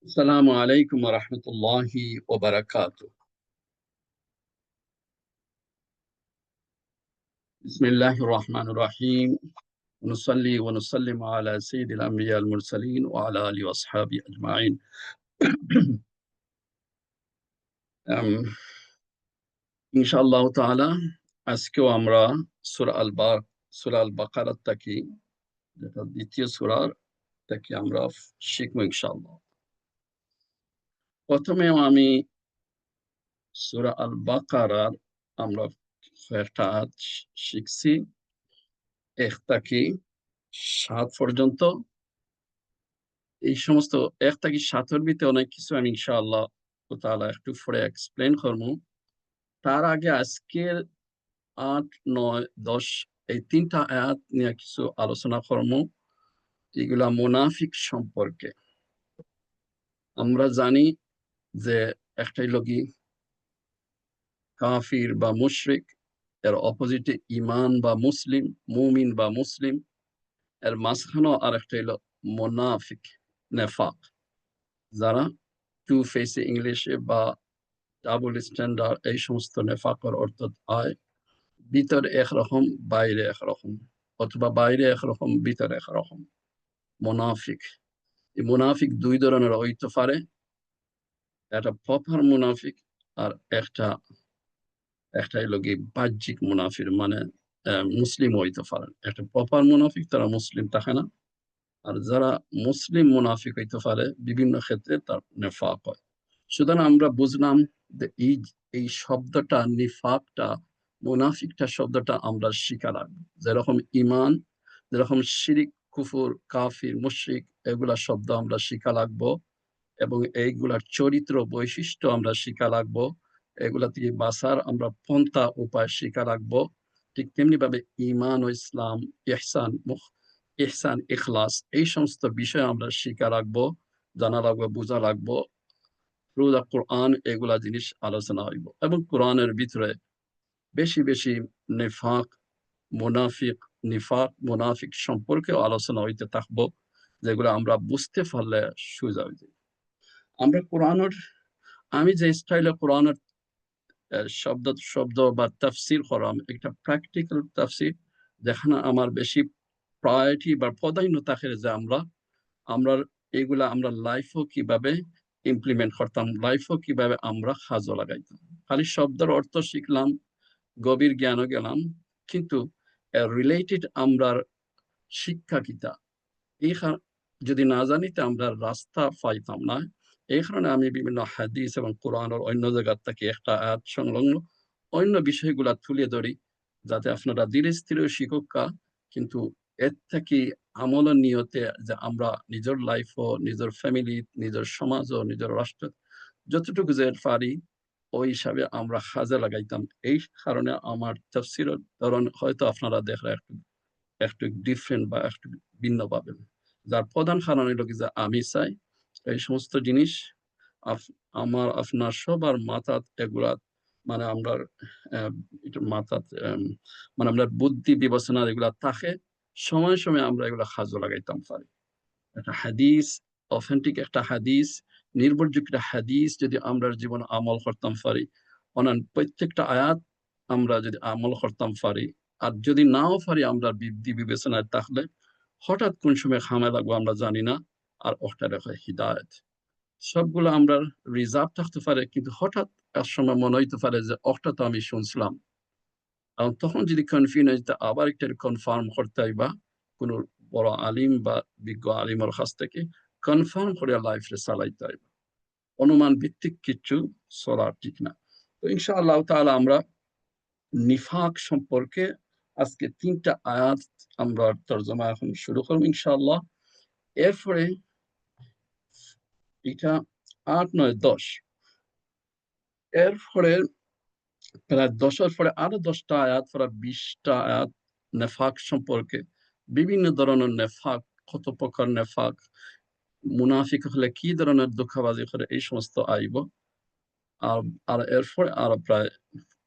السلام عليكم ورحمة الله وبركاته. بسم الله الرحمن الرحيم. ونصلي ونسلم على سيد الأنبياء المرسلين وعلى آله وأصحابه أجمعين. ইনশাআল্লাহ তাআলা আজকেও আমরা সূরা আল বাকারাহ থেকে, যেটা দ্বিতীয় সূরা, থেকে আমরা শিখবো ইনশাআল্লাহ। প্রথমে আমি সূরা আল বাকারার আমরা কয়েকটা আয়াত শিখছি, 1 থেকে 7 পর্যন্ত। এই সমস্ত 1 থেকে 7 এর ভিতরে অনেক কিছু আমি ইনশাআল্লাহ তাআলা একটু পরে এক্সপ্লেন করবো। তার আগে আজকের 8, 9, 10 এই 3টা আয়াত নিয়ে কিছু আলোচনা করবো। এগুলা মুনাফিক সম্পর্কে। আমরা জানি যে একটাই লগি কাফির বা মুশরিক, এর অপোজিটে ঈমান বা মুসলিম, মুমিন বা মুসলিম, এর মাঝখানেও আরেকটা হলো মুনাফিক, নেফাক, যারা টু ফেসে ইংলিশে বা ডাবল স্ট্যান্ডার্ড এই সমস্ত নেফাকের অর্থ হয় ভিতরে একরকম বাইরে একরকম, অথবা বাইরে একরকম ভিতরে একরকম। মুনাফিক, এই মুনাফিক 2 ধরনের হইতে পারে। একটা প্রপার মুনাফিক, আর একটাই লোক বাহ্যিক মুনাফিক, মানে মুসলিম হইতে পারেন। একটা প্রপার মুনাফিক তারা মুসলিম থাকে না, আর যারা মুসলিম মুনাফিক হইতে পারে বিভিন্ন ক্ষেত্রে তার নেফাক হয়। সুতরাং আমরা বুঝলাম যে এই শব্দটা, নিফাকটা, মুনাফিকটা শব্দটা আমরা শিখা রাখবো। যেরকম ঈমান, যেরকম শিরিক, কুফর, কাফির, মুশরিক, এগুলা শব্দ আমরা শিখা রাখবো, এবং এইগুলার চরিত্র বৈশিষ্ট্য আমরা শিখা রাখবো। এগুলা থেকে বাঁচার আমরা পন্থা উপায় শিখা রাখবো। ঠিক তেমনি ভাবে ঈমান ও ইসলাম, ইহসান, ইখলাস, এই সমস্ত বিষয় আমরা শিখা রাখবো, জানা রাখবো, বোঝা রাখবো। থ্রু দ্য কোরআন এগুলা জিনিস আলোচনা হইব, এবং কোরআনের ভিতরে বেশি বেশি নিফাক, মুনাফিক সম্পর্কেও আলোচনা হইতে থাকবো, যেগুলো আমরা বুঝতে পারলে সোজা হয়ে যায়। আমরা কোরআনের, আমি যে স্টাইলে কোরআনের শব্দ শব্দ বা তাফসির করাম, একটা প্র্যাকটিক্যাল তাফসির, যেখানে আমার বেশি প্রায়োরিটি বা প্রাধান্য থাকে যে আমরা এগুলা আমরা লাইফও কিভাবে ইমপ্লিমেন্ট করতাম, লাইফও কিভাবে আমরা কাজে লাগাইতাম। খালি শব্দের অর্থ শিখলাম, গভীর জ্ঞানও গেলাম, কিন্তু রিলেটেড আমরা শিক্ষা কিতা, এই যদি না জানিতে আমরা রাস্তা পাইতাম না। এই কারণে আমি বিভিন্ন হাদিস এবং কোরআনের অন্য জায়গার থেকে একটা আয়াত সংলগ্ন অন্য বিষয়গুলা তুলে ধরি, যাতে আপনারা ধীরে স্থিরে শিক্ষা, কিন্তু এর থেকে আমল নিয়তে যে আমরা নিজের লাইফও, নিজের ফ্যামিলি, নিজের সমাজ ও নিজের রাষ্ট্র যতটুকু যে পারি ওই হিসাবে আমরা কাজে লাগাইতাম। এই কারণে আমার তাফসীরের ধরন হয়তো আপনারা দেখলে একটু একটু ডিফারেন্ট বা একটু ভিন্ন পাবেন। যার প্রধান কারণ হলো কি, যে আমি চাই এই সমস্ত জিনিস আমার আপনার সবার মাথাত এগুলা, মানে আমরা মাথাত মানে আমরা বুদ্ধি বিবেচনা এগুলা থাকে, সময় সময় আমরা এগুলা কাজে লাগাইতাম পারি। একটা হাদিস, অথেন্টিক একটা হাদিস, নির্ভরযোগ্য একটা হাদিস যদি আমরা জীবনে আমল করতাম পারি, অনান প্রত্যেকটা আয়াত আমরা যদি আমল করতাম পারি, আর যদি নাও পারি আমরা বুদ্ধি বিবেচনায় থাকলে হঠাৎ কোন সময় খামে লাগবো আমরা জানি না, আর ওটা রেখে হিদায়ত সবগুলো আমরা রিজার্ভ থাকতে পারে, কিন্তু হঠাৎ এক সময় মনে হইতে পারে যে ওটা তো আমি শুনছিলাম, আর তখন যদি কনফিউজ হইতে আবার একটা কনফার্ম করতে হয়, বা কোন বড় আলিম বা বিজ্ঞ আলিমের কাছ থেকে কনফার্ম করে লাইফে চালাইতে হয়। অনুমান ভিত্তিক কিছু চলা ঠিক না। তো ইনশাআল্লাহ তাআলা আমরা নিফাক সম্পর্কে আজকে 3টা আয়াত আমরা তরজমা এখন শুরু করব ইনশাআল্লাহ। এরপরে এটা 8, 9, 10, এরপরে প্রায় 10-এর পরে আরো 10টা আয়াত, প্রায় 20টা আয়াত নেফাক সম্পর্কে। বিভিন্ন ধরনের নেফাক, কত প্রকার নেফাক, মুনাফিক হলে কি ধরনের ধোঁকাবাজি করে, এই সমস্ত আইব। আর আর এরপরে আরো প্রায়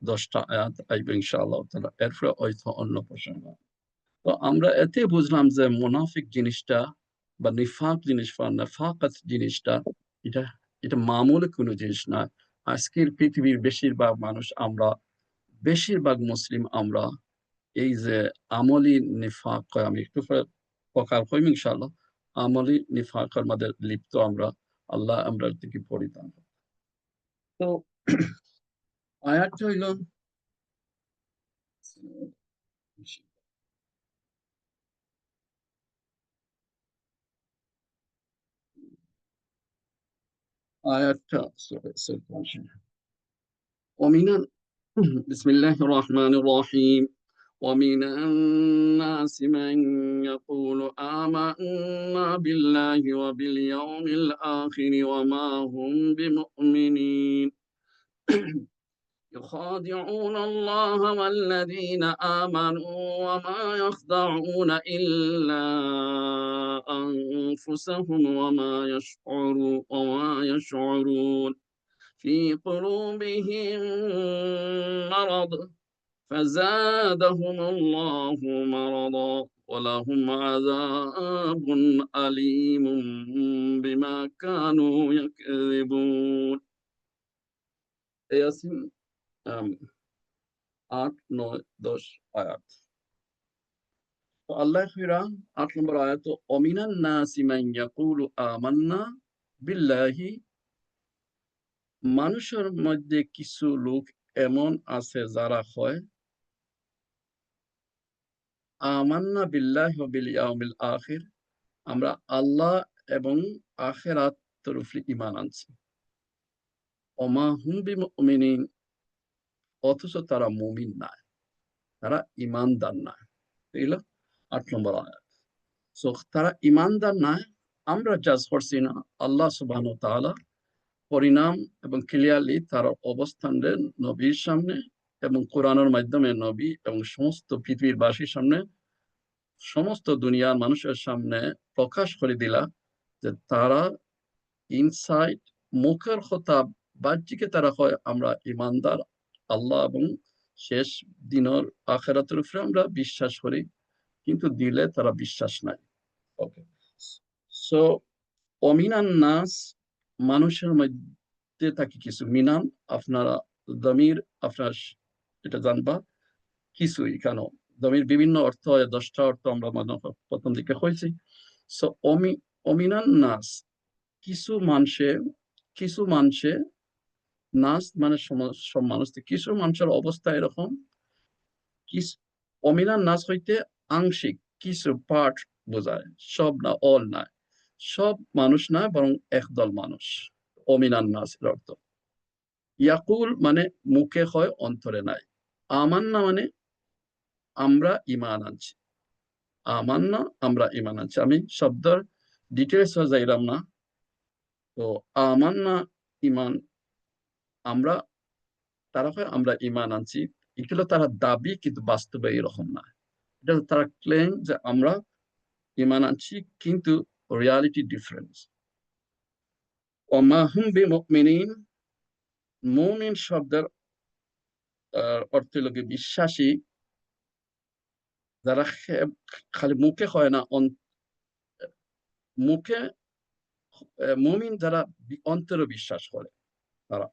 10টা আয়াত আইবে ইনশাআল্লাহ তাআলা। এরপরে হয়তো অন্য প্রসঙ্গ। তো আমরা এতে বুঝলাম যে মুনাফিক জিনিসটা বা নিফাক জিনিস বা নাফাকাত জিনিসটা এটা এটা মামুলি কোনো জিনিস না। আজকের পৃথিবীর বেশিরভাগ মানুষ আমরা বেশিরভাগ মুসলিম আমরা এই যে আমলি নিফাক আমি একটু পরে প্রকার কইম ইনশাআল্লাহ। আমলি নিফাকের মধ্যে লিপ্ত আমরা। আল্লাহ আমরা থেকে পরিত্রাণ। তো আয়াতটা হইল আয়াতটা ومن بسم الله الرحمن الرحيم ومن الناس من يقول آمنا بالله وباليوم الآخر وما هم بمؤمنين يخادعون الله والذين آمنوا وما يخدعون إلا أنفسهم وما يشعرون في قلوبهم مرض فزادهم الله مرضا ولهم عذاب أليم بما كانوا يكذبون ياسين 8, 9, 10 আয়াত। তো আল্লাহ ফিরা 8 নম্বর আয়াত অমিনান নাসি মান ইয়াকুলু আমান্না বিল্লাহি মানুষের মধ্যে কিছু লোক এমন আছে যারা হয় আমান্না বিল্লাহি ওয়া বিল ইয়াউমিল আখির আমরা আল্লাহ এবং আখিরাতের উপরে ঈমান আনছি। ওমা হুম বিমুমিনিন অথচ তারা মুমিন না, তারা ঈমানদার না। এগুলো 8 নম্বর আয়াত। সো তারা ঈমানদার না, আমরা জাজ করছি না। আল্লাহ সুবহানাহু ওয়া তাআলা পরিণাম এবং ক্লিয়ারলি তার অবস্থান দেন নবীর সামনে এবং কোরআনের মাধ্যমে নবী এবং সমস্ত পৃথিবীর বাসীর সামনে সমস্ত দুনিয়ার মানুষের সামনে প্রকাশ করে দিলা যে তারা ইনসাইড মুখের কথা বাহ্যিকে তারা হয় আমরা ইমানদার আল্লাহ এবং শেষ দিনের আখেরাতের উপরে আমরা বিশ্বাস করি, কিন্তু দিলে তারা বিশ্বাস নাই। ওকে, সো অমিনান নাস মানুষের মধ্যে থাকে কিছু, মিনান আপনারা দমির আপনার এটা জানবা কিছুই কেন দমির বিভিন্ন অর্থ হয়, 10টা অর্থ আমরা প্রথম দিকে হয়েছি। সো অমিনান নাস কিছু মানুষে নাস মানে সব মানুষ, কিছু মানুষের অবস্থা এরকম অমিনান নাস হইতে আংশিক কিছু পার্ট বোঝায়, সব না, অল না, সব মানুষ না বরং একদল মানুষ। অমিনান নাসের অর্থ ইয়াকুল মানে মুখে হয় অন্তরে নাই, আমান্না মানে আমরা ইমান আনছি, আমান্না আমরা ইমান আনছি। আমি শব্দের ডিটেলস যাইলাম না। তো আমান্না ইমান আমরা, তারা হয় আমরা ইমান আনছি, এগুলো তারা দাবি কিন্তু বাস্তবে এরকম না। এটা তারা ক্লেম যে আমরা ইমান আনছি কিন্তু রিয়ালিটি ডিফারেন্স। ওমা হুম বিমুমিনিন মুমিন শব্দের অর্থ হলো বিশ্বাসী, যারা খালি মুখে হয় না, মুখে মুমিন যারা অন্তরে বিশ্বাস করে তারা,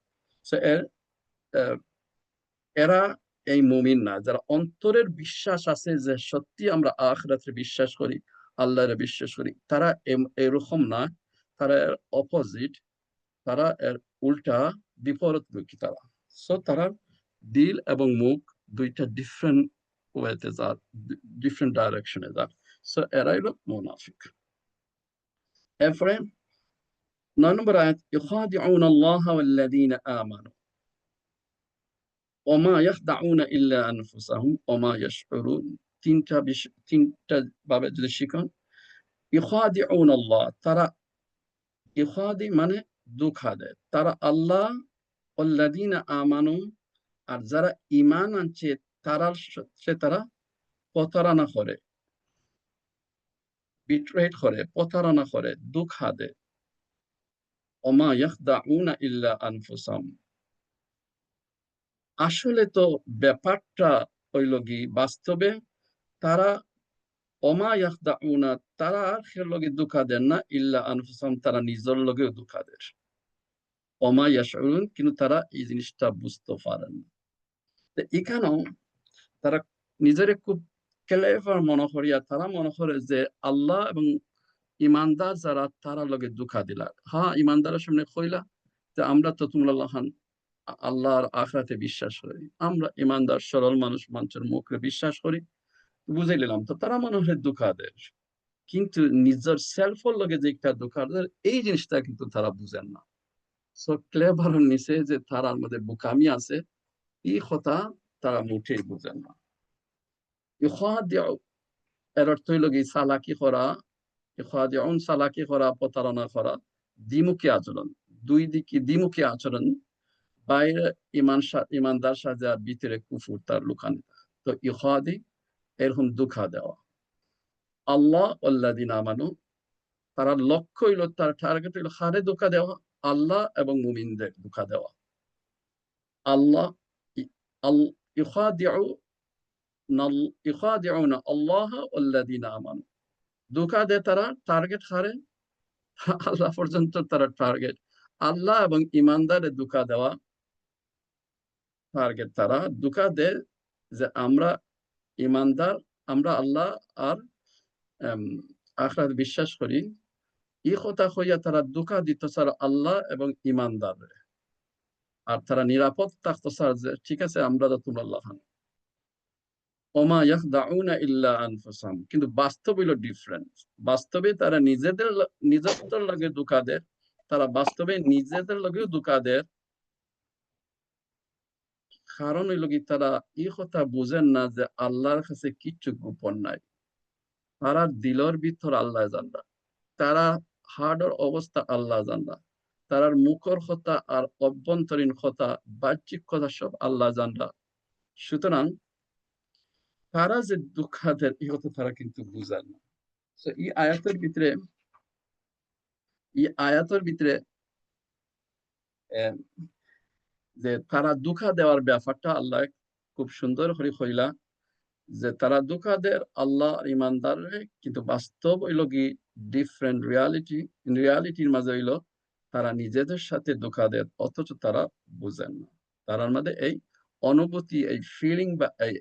এরা এই মুমিন না যারা অন্তরের বিশ্বাস আছে যে সত্যি আমরা আখিরাতে বিশ্বাস করি, আল্লাহরে বিশ্বাস করি, তারা এরকম না, তারা অপোজিট, তারা এর উল্টা বিপরীতমুখী তারা। সো তারা দিল এবং মুখ দুইটা ডিফারেন্ট ওয়েতে যায়, ডিফারেন্ট ডাইরেকশনে যায়। সো এরাই হলো মুনাফিক। এরপরে 9 নম্বর আয়াত ইউখাদিউনা আল্লাহ ওয়াল্লাযীনা আমানু ওমা ইয়াখদাউনা ইল্লা আনফুসাহুম ওমা ইয়াশউরুন। তিনটা ভাবে যদি শিখুন, ইউখাদিউনা আল্লাহ তারা, ইউখাদি মানে ধোঁকা দেয়, তারা আল্লাহ, ওয়াল্লাযীনা আমানু আর যারা ঈমান আনছে তারা তারা প্রতারণা করে, বিট্রেট করে, প্রতারণা করে, ধোঁকা দেয়। ওমা ইয়াখদাউনা ইল্লা আনফুসাহুম আসলে তো ব্যাপারটা হইল কি, বাস্তবে তারা অমা ইয়াখদাউনা, তারা আর লগে দুঃখা দেন না ইল্লা আনফুসাহুম, তারা নিজের লগেও দুঃখা দেন। অমা ইয়াশউরুন, কিন্তু তারা এই জিনিসটা বুঝতে পারেন না। তো এখানেও তারা নিজেরে খুব ক্লেভার মনে করিয়া তারা মনে করে যে আল্লাহ এবং ইমানদার যারা তারা লগে দুঃখা দিলা। হ্যাঁ, ইমানদারের সামনে কইলা যে আমরা তো তোমরা আল্লাহর আখরাতে বিশ্বাস করি, আমরা ইমানদার সরল মানুষ, মানুষের মুখে বিশ্বাস করি, বুঝে নিলাম। তো তারা মনে হয় দুঃখাদের, কিন্তু নিজের সেলফের লগে যে একটা দুঃখাদের, এই জিনিসটা কিন্তু তারা বুঝেন না। সো ক্লেভার নিচে যে তারার মধ্যে বোকামি আছে, এই কথা তারা মুঠেই বুঝেন না। এর অর্থ হইল কি চালাকি করা, চালাকি করা, প্রতারণা করা, দ্বিমুখী আচরণ, দুই দিকে দ্বিমুখী আচরণ, বাইরে ইমানদার সাজা, ভিতরে কুফুর তার লুকানি। তো ইহাদি এরকম দুঃখা দেওয়া। আল্লাহ আল্লাযিনা আমানু, তারা লক্ষ্য হইল, তার টার্গেট হইল হারে ধোঁকা দেওয়া, আল্লাহ এবং মুমিনদের ধোঁকা দেওয়া। আল্লাহ ইখাদিউনা আল্লাহ ওয়াল্লাযিনা আমানু, ধোঁকা দেয় তারা, টার্গেট হারে আল্লাহ পর্যন্ত তারা টার্গেট, আল্লাহ এবং ইমানদারে ধোঁকা দেওয়া টার্গেট। তারা ধোঁকা দেয় যে আমরা ইমানদার, আমরা আল্লাহ আর আখিরাত বিশ্বাস করি। এই কথা হইয়া তারা ধোঁকা দিত স্যার আল্লাহ এবং ইমানদার, আর তারা নিরাপদ থাকতো স্যার যে ঠিক আছে আমরা তো তোমরা আল্লাহ। ওমা ইয়াখদাউনা ইল্লা আনফুসাহুম, কিন্তু বাস্তব হইল ডিফারেন্ট। বাস্তবে তারা নিজেদের লগে ধোঁকা দেয়, তারা বাস্তবে নিজেদের লগেও ধোঁকা দেয়। কারণ হইল কি, তারা এই কথা বুঝেন না যে আল্লাহর কাছে কিচ্ছু গোপন নাই। তারা দিলর ভিতর আল্লাহ জানরা, তারা হার্ডর অবস্থা আল্লাহ জানরা, তারার মুখর কথা আর অভ্যন্তরীণ কথা, বাহ্যিক কথা সব আল্লাহ জানরা। সুতরাং তারা যে দুঃখাদের এই কথা তারা কিন্তু বুঝেন না। এই আয়াতের ভিতরে যে তারা দুঃখা দেওয়ার ব্যাপারটা আল্লাহ খুব সুন্দর করে কইলা, যে তারা দুঃখা দেয় আল্লাহ ইমানদার, কিন্তু বাস্তব হইল কি ডিফারেন্ট রিয়ালিটির মাঝে হইল তারা নিজেদের সাথে দুঃখা দেয়, অথচ তারা বুঝেন না। তার মধ্যে এই অনুভূতি, এই ফিলিং বা এই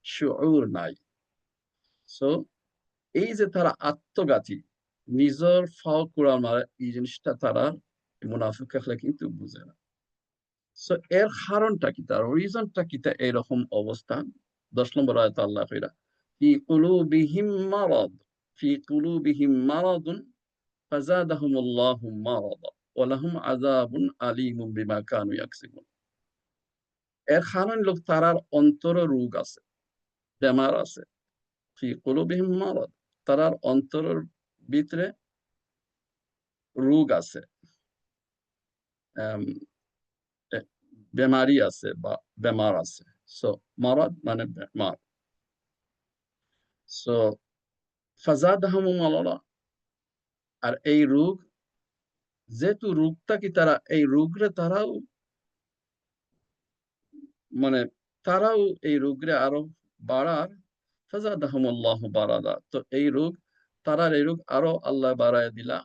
শুউর নাই। সো এই যে তারা আত্মঘাতী, নিজের ফাও কুড়াল মারে, এই জিনিসটা তারা মুনাফিক হলে কিন্তু বুঝে না। সো এর কারণটা কি, তার রিজনটা কি এরকম অবস্থা? 10 নম্বর আয়াতে আল্লাহ কইরা ফি কুলুবিহিম মারাদ, ফি কুলুবিহিম মারাদুন ফাযাদাহুমুল্লাহু মারাদা ওয়া লাহুম আযাবুন আলীমুম বিমা কানু ইয়াকসিবুন। এর কারণ লোক তারার অন্তরে রোগ আছে, বেমার আছে। ফি কুলুবিহিম মারাদ, তারার অন্তরের ভিতরে রোগ আছে, বেমারি আছে বা বেমার আছে। সো মারাদ মানে বেমার। সো ফাজাদাহুমুল মারাদা, আর এই রোগ, যেহেতু রোগটা কি, তারা এই রোগরে তারাও মানে তারাও এই রোগরে আরো বাড়ার, ফাজাদাহুমুল্লাহ বারাদা, তো এই রোগ, তারার এই রোগ আরো আল্লাহ বাড়ায় দিলা।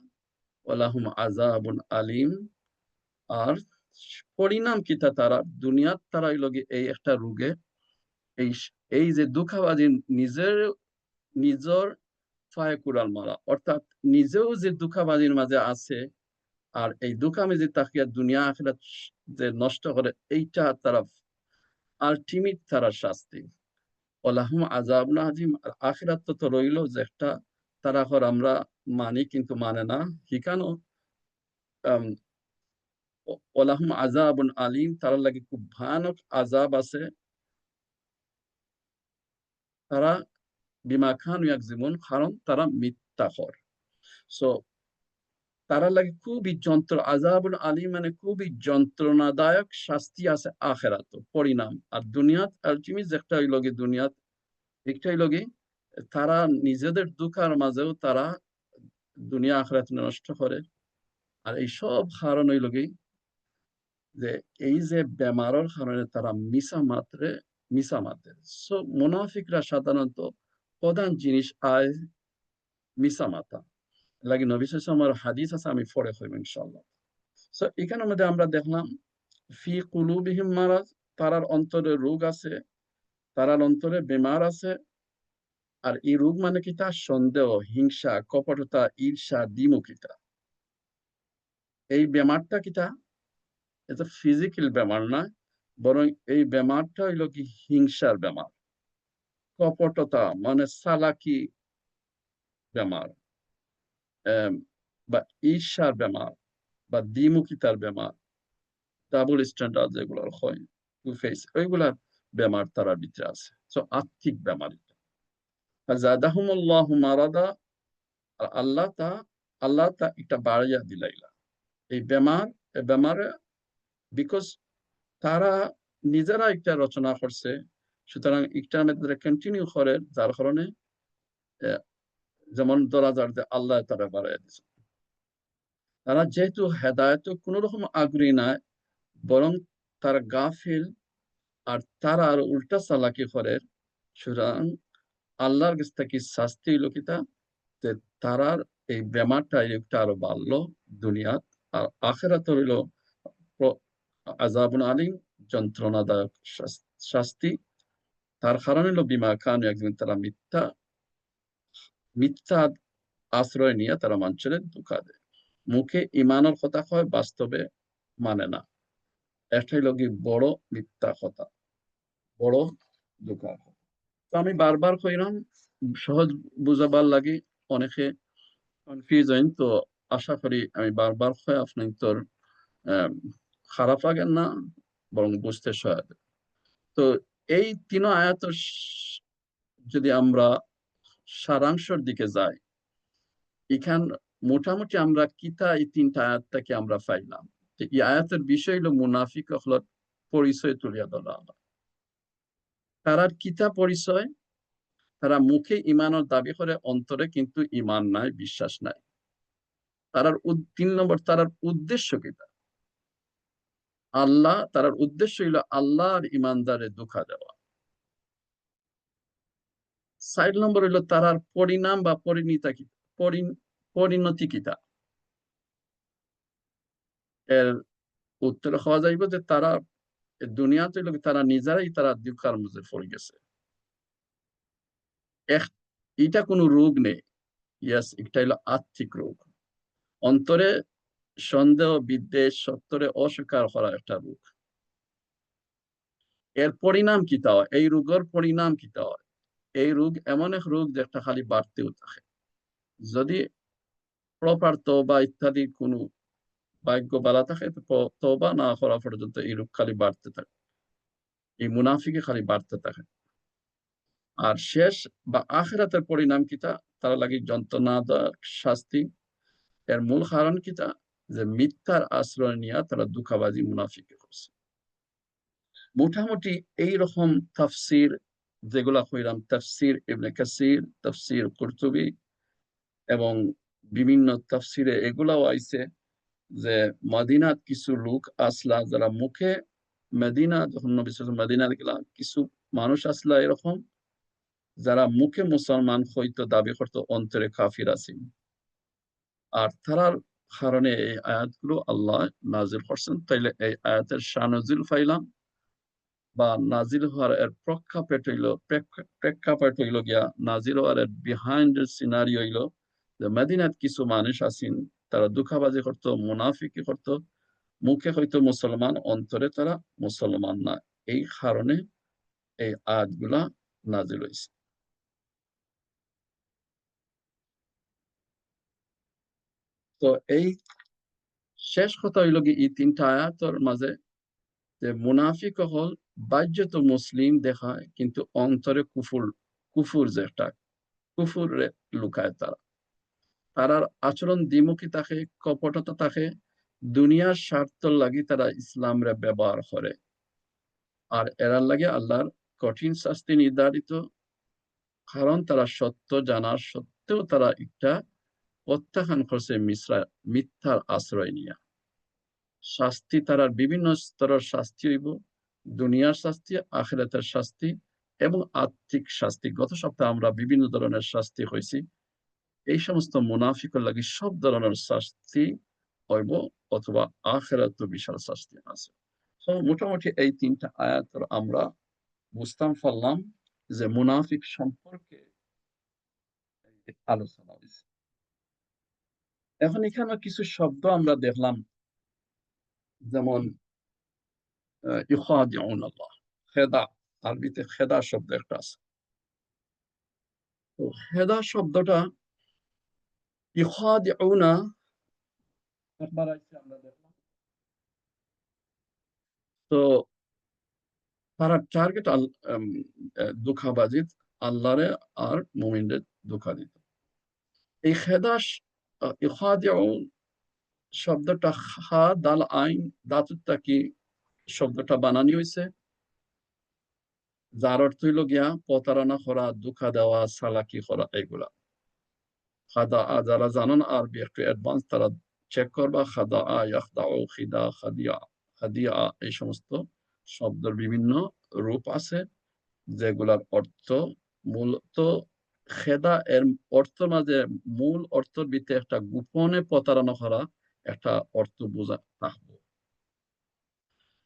ওয়ালাহুম আযাবুন আলীম, আর পরিণাম কি তারা দুনিয়ার তারাই লগে এই একটা রোগে, এই এই যে দুঃখাবাজি, নিজের নিজের ফায়ে কুড়াল মারা, অর্থাৎ নিজেও যে দুঃখাবাজির মাঝে আছে, আর এই দুঃখামি যে তাকিয়া দুনিয়া আখিরাত যে নষ্ট করে, এইটা তারা আলটিমেট তারা শাস্তি। ওয়ালাহুম আযাবুন আযীম, আর আখিরাত তো রইল যে একটা, তারা আমরা মানি কিন্তু মানে না। হিকানো ওয়ালাহুম আযাবুন আলীম, তারা লাগে খুব ভয়ানক আযাব আছে। তারা বিমা কানু ইয়াকযিবুন, কারণ তারা মিথ্যাখর। সো তারা লাগে খুবই আযাবুল আলীম, মানে খুবই যন্ত্রণাদায়ক শাস্তি আছে আখিরাত পরিণাম। আর দুনিয়াত আলটিমেট একটা হইল কি, দুনিয়াত একটা হইল কি, তারা নিজেদের দুঃখের মাঝেও তারা দুনিয়া আখিরাত নষ্ট করে। আর এই সব কারণ হইল কি যে এই যে বেমারের কারণে তারা মিশা মাত্রে সো মুনাফিকরা সাধারণত প্রধান জিনিস আয় মিশা মাতা লাগে নবী সাল্লাল্লাহু আলাইহি হাদিস আছে আমি পড়ে হইব ইনশাআল্লাহ। সো এখানের মধ্যে আমরা দেখলাম ফি কুলুবিহিম মারাজ, তারার অন্তরে রোগ আছে, তারার অন্তরে বেমার আছে। আর এই রোগ মানে কি? তার সন্দেহ, হিংসা, কপটতা, ঈর্ষা, দ্বিমুখিতা। এই বেমারটা কিটা? এটা ফিজিক্যাল বেমার না, বরং এই বেমারটা হইল কি হিংসার বেমার, কপটতা মানে চালাকি বেমার, বা ঈর্ষার বেমার, বা দ্বিমুখিতার বেমার, ডাবল স্ট্যান্ডার্ড যেগুলো হয়, টু ফেস, ওইগুলার বেমার তার ভিতরে আছে। তো আর্থিক বেমার এটা। জাদাহুমুল্লাহু মারাদা, আর আল্লাহ তা এটা বাড়িয়া দিলাইলা এই বেমারে, বিকজ তারা নিজেরা একটা রচনা করছে, সুতরাং একটার মধ্যে কন্টিনিউ করে, যার কারণে যেমন ধরা যার যে আল্লাহ তারা বাড়াইয়া দিচ্ছে। তারা যেহেতু হেদায়ত কোন রকম আগ্রহী নয়, বরং তারা গাফিল, আর তারা আর উল্টা চালাকি করে, সুতরাং আল্লাহর কাছ থেকে শাস্তি হইল কিতা, যে তারার এই বেমারটা একটু আরো বাড়লো দুনিয়াত, আর আখেরাত হইল আযাবুন আলীম, যন্ত্রণাদায়ক শাস্তি। তার কারণ হলো বিমা খানু, একদিন তারা মিথ্যা আশ্রয় নিয়ে তারা মানুষের ধোঁকা দেয়, মুখে ইমানের কথা কয়, বাস্তবে মানে না। এটা হইল কি বড় মিথ্যা কথা, বড় ধোঁকা। তো আমি বারবার কইলাম সহজ বুঝাবার লাগি, অনেকে কনফিউজ হইন, তো আশা করি আমি বারবার কই আপনি তোর খারাপ লাগেন না, বরং বুঝতে সহায়তা। তো এই তিন আয়াত যদি আমরা সারাংশের দিকে যাই, এখান মোটামুটি আমরা কিতা এই তিনটা আয়াত থেকে আমরা পাইলাম। এই আয়াতের বিষয় হলো মুনাফিক হল পরিচয় তুলিয়া ধরা। তারার কিতা পরিচয়? তারা মুখে ইমানের দাবি করে, অন্তরে কিন্তু ইমান নাই, বিশ্বাস নাই। তারার 3 নম্বর, তারার উদ্দেশ্য কিতা? তারার উদ্দেশ্য হইল আল্লাহর ইমানদারে ধোঁকা দেওয়া। 4 নম্বর হইল তারার পরিণাম বা পরিণতি কিতা? এর উত্তর হওয়া যাইব যে তারা দুনিয়াতে তারা নিজেরাই তারা ধোঁকার মধ্যে পড়ে গেছে। এটা কোনো রোগ নেই, ইয়াস, এটা হলো আর্থিক রোগ। অন্তরে সন্দেহ, বিদ্বেষ, সত্যরে অস্বীকার করা একটা রোগ। এর পরিণাম কি তা হয়? এই রোগের পরিণাম কি তা হয়? এই রোগ এমন এক রোগ যেটা খালি বাড়তেও থাকে। যদি প্রপার তওবা ইত্যাদি কোনো ভাগ্য বালা থাকে, তো তওবা না করা পর্যন্ত এই রোগ খালি বাড়তে থাকে, এই মুনাফিকে খালি বাড়তে থাকে। আর শেষ বা আখিরাতের পরিণাম কিতা? তারা লাগি যন্ত্রণাদায়ক শাস্তি। এর মূল কারণ কিতা? যে মিথ্যার আশ্রয় নিয়ে তারা ধোঁকাবাজি মুনাফিকে করছে। মোটামুটি এইরকম তাফসির যেগুলা কইলাম, তাফসির ইবনে কাসির, তাফসির কুরতুবী, এবং বিভিন্ন তাফসিরে এগুলাও আইছে যে মদিনাত কিছু লোক আসলা, যারা মুখে মদিনা, যখন নবী সাল্লাল্লাহু আলাইহি মদিনা গেলা, কিছু মানুষ আসলা এরকম, যারা মুখে মুসলমান হইতো, দাবি করতো, অন্তরে কাফির আছেন। আর তারার কারণে এই আয়াতগুলো আল্লাহ নাজিল করছেন। তাইলে এই আয়াতের শানজিল পাইলাম, বা নাজিল হওয়ার এর প্রেক্ষাপট হইল গিয়া, নাজিল হওয়ার এর বিহাইন্ড সিনারি হইল যে মদিনাত কিছু মানুষ আছেন, তারা ধোঁকাবাজি করতো, মুনাফিকি করতো, মুখে হয়তো মুসলমান, অন্তরে তারা মুসলমান না। এই কারণে এই আয়াতগুলা নাজিল হয়েছে। তো এই শেষ কথা হইল কি, এই তিনটা আয়াতের মাঝে যে মুনাফিক হল বাহ্যত মুসলিম দেখায়, কিন্তু অন্তরে কুফুর যে একটা কুফুরে লুকায় তারা। তারার আচরণ দ্বিমুখী থাকে, কপটতা থাকে, দুনিয়ার স্বার্থ লাগি তারা ইসলামরে ব্যবহার করে। আর এরার লাগে আল্লাহর কঠিন শাস্তি নির্ধারিত, কারণ তারা সত্য জানার সত্ত্বেও তারা একটা প্রত্যাখ্যান করছে মিথ্যার আশ্রয় নিয়ে। শাস্তি তারার বিভিন্ন স্তরের শাস্তি হইব, দুনিয়ার শাস্তি, আখিরাতের শাস্তি এবং আত্মিক শাস্তি। গত সপ্তাহে আমরা বিভিন্ন ধরনের শাস্তি হয়েছি। এই সমস্ত মুনাফিকের লাগি সব ধরনের শাস্তি হইব, অথবা আখিরাত বিশাল শাস্তি আছে। তো মোটামুটি এই ৩টা আয়াত আমরা বুঝতাম পারলাম যে মুনাফিক সম্পর্কে আলোচনা হয়েছে। এখন এখানে কিছু শব্দ আমরা দেখলাম, যেমন ইখাদিউন আল্লাহ, খেদা, আরবিতে খেদা শব্দ একটা আছে। তো খেদা শব্দটা ইখাদিউনা একবার আছে আমরা দেখলাম। তো তারা টার্গেট ধোঁকাবাজি, আল্লাহরে আর মুমিনদের ধোঁকা দিত। এই খেদা ইখাদিউন শব্দটা খা দাল আইন ধাতুটা কি শব্দটা বানানি হয়েছে, যার অর্থ হইল গিয়া প্রতারণা করা, ধোঁকা দেওয়া, চালাকি করা, এগুলা। খাদা, যারা জানেন আরবি একটু অ্যাডভান্স, তারা চেক করবা। খাদা, ইয়াখদাউ, খিদা, খাদিয়া, খাদিয়া, এই সমস্ত শব্দের বিভিন্ন রূপ আছে, যেগুলার অর্থ মূলত খেদা এর অর্থ মাঝে, মূল অর্থের ভিতরে একটা গোপনে প্রতারণা করা একটা অর্থ বোঝা থাকবে।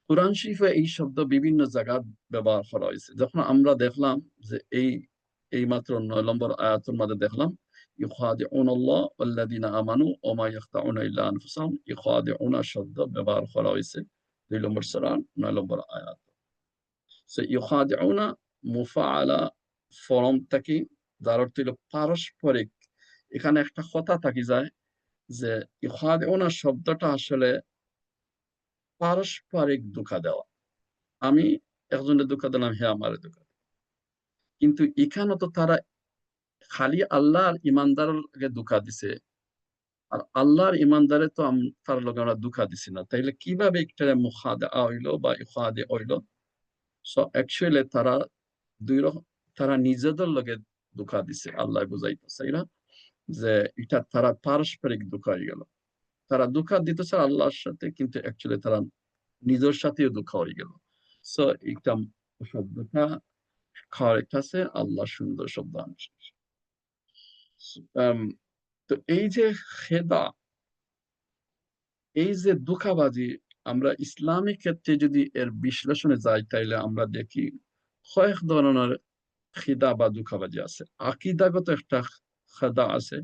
কুরআন শরীফে এই শব্দ বিভিন্ন জায়গায় ব্যবহার করা হয়েছে। যখন আমরা দেখলাম যে এই মাত্র ৯ নম্বর আয়াতের মধ্যে দেখলাম ইখাদিউনাল্লাহ ওয়াল্লাযিনা আমানু ওয়া মা ইয়াখদাউনা ইল্লা আনফুসাহুম, ইখাদিউনা শব্দ ব্যবহার করা হয়েছে ২ নম্বর সূরা ৯ নম্বর আয়াত। সো ইখাদিউনা মুফাআলা ফরম থেকে, যার অর্থ হলো পারস্পরিক। এখানে একটা কথা থাকি যায় যে ইখাদিউনা শব্দটা আসলে পারস্পরিক ধোঁকা দেওয়া। আমি একজনের ধোঁকা দিলাম, হে আমারে ধোঁকা। কিন্তু এখানে তো তারা খালি আল্লাহ আর ইমানদারকে ধোঁকা দিছে, আর আল্লাহর ইমানদারে তো তার লগে আমরা ধোঁকা দিছি না, তাইলে কিভাবে একটা মুখাদা হইলো বা ইখাদে হইলো? সো অ্যাকচুয়ালি তারা দুই রকম, তারা নিজেদের লগে ধোঁকা দিছে, আল্লাহ বুঝাইতেছে এরা যে এটা তারা পারস্পরিক ধোঁকা হয়ে গেল। তারা ধোঁকা দিতেছে আল্লাহর সাথে, কিন্তু অ্যাকচুয়ালি তারা নিজের সাথেও ধোঁকা হয়ে গেল। সো এটা শব্দটা কারেক্ট আছে, আল্লাহ সুন্দর শব্দ আনছে। তো এই যে খেদা, এই যে ধোঁকাবাজি, আমরা ইসলামিক ক্ষেত্রে যদি এর বিশ্লেষণে যাই, তাইলে আমরা দেখি কয়েক ধরনের খিদা বা ধোঁকাবাজি আছে। আকীদাগত একটা খেদা আছে,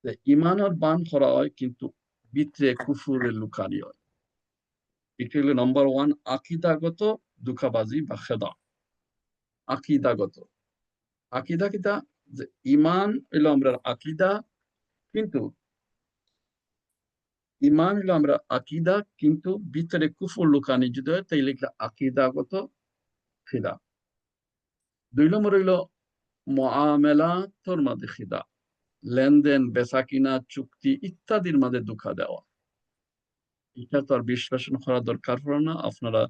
যে ইমানের বান করা হয় কিন্তু ভিতরে কুফুরের লুকানি হয়। এটি হলো নম্বর 1 আকীদাগত ধোঁকাবাজি বা খেদা। আকীদাগত, আকীদা কিতা, যে ইমান হইলো আমরা আকীদা, কিন্তু ইমান হলো আমরা আকীদা, কিন্তু ভিতরে কুফর লুকানি যদি হয়, তাইলে এটা আকীদাগত খিদা। ২ নম্বর হইলো মুআমালাতুর মাঝে খিদা, লেনদেন, বেচাকিনা, চুক্তি ইত্যাদির মাঝে ধোঁকা দেওয়া। এটা তো আর বিশ্লেষণ করা দরকার পড়ে না, আপনারা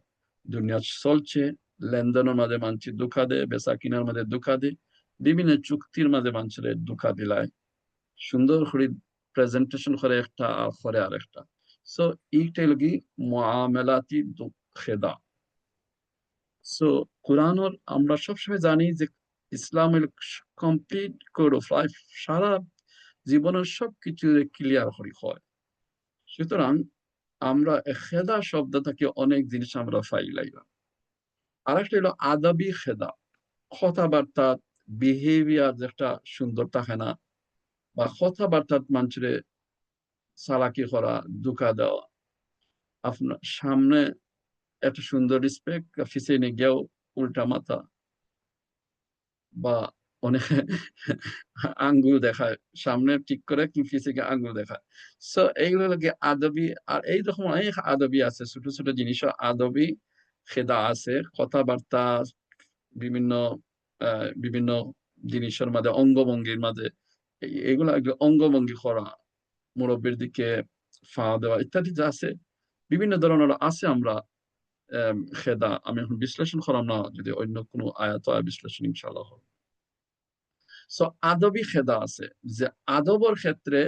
দুনিয়া চলছে, লেনদেনের মাঝে মানছি ধোঁকা দেয়, বেচাকিনার মাঝে ধোঁকা দেয়, বিভিন্ন চুক্তির মাঝে মানুষের ধোঁকা দিলায়, সুন্দর করে প্রেজেন্টেশন করে একটা আর করে আরেকটা। সো এইটাই লগি মুআমালাতি খেদা। সো কোরআনের আমরা সবসময় জানি যে ইসলামের কমপ্লিট কোড অফ লাইফ, সারা জীবনের সবকিছু ক্লিয়ার করে হয়। সুতরাং আমরা খেদা শব্দ থেকে অনেক জিনিস আমরা পাইলাম। আরেকটা হলো আদবি খেদা, কথাবার্তা, বিহেভিয়ার যেটা সুন্দর থাকে না, বা কথাবার্তা মানুষের চালাকি করা, ধোঁকা দেওয়া, আপনার সামনে একটা সুন্দর রেসপেক্ট, পিছনে গিয়েও উল্টা মাথা, বা অনেক আঙ্গুল দেখায়, সামনে ঠিক করে কি পিছনে আঙ্গুল দেখায়। সো এইগুলো লাগে আদবি। আর এইরকম অনেক আদবি আছে, ছোট ছোট জিনিসও আদবি খেদা আছে। কথাবার্তা, বিভিন্ন বিভিন্ন জিনিসের মাঝে, অঙ্গভঙ্গির মাঝে, এগুলো অঙ্গভঙ্গি করা, মুরব্বীর দিকে ফা দেওয়া ইত্যাদি যা আছে, বিভিন্ন ধরনের আছে। আমরা খেদা আমি এখন বিশ্লেষণ করাম না, যদি অন্য কোনো আয়াত বিশ্লেষণ ইনশাআল্লাহ হবে। সো আদবি খেদা আছে, যে আদবর ক্ষেত্রে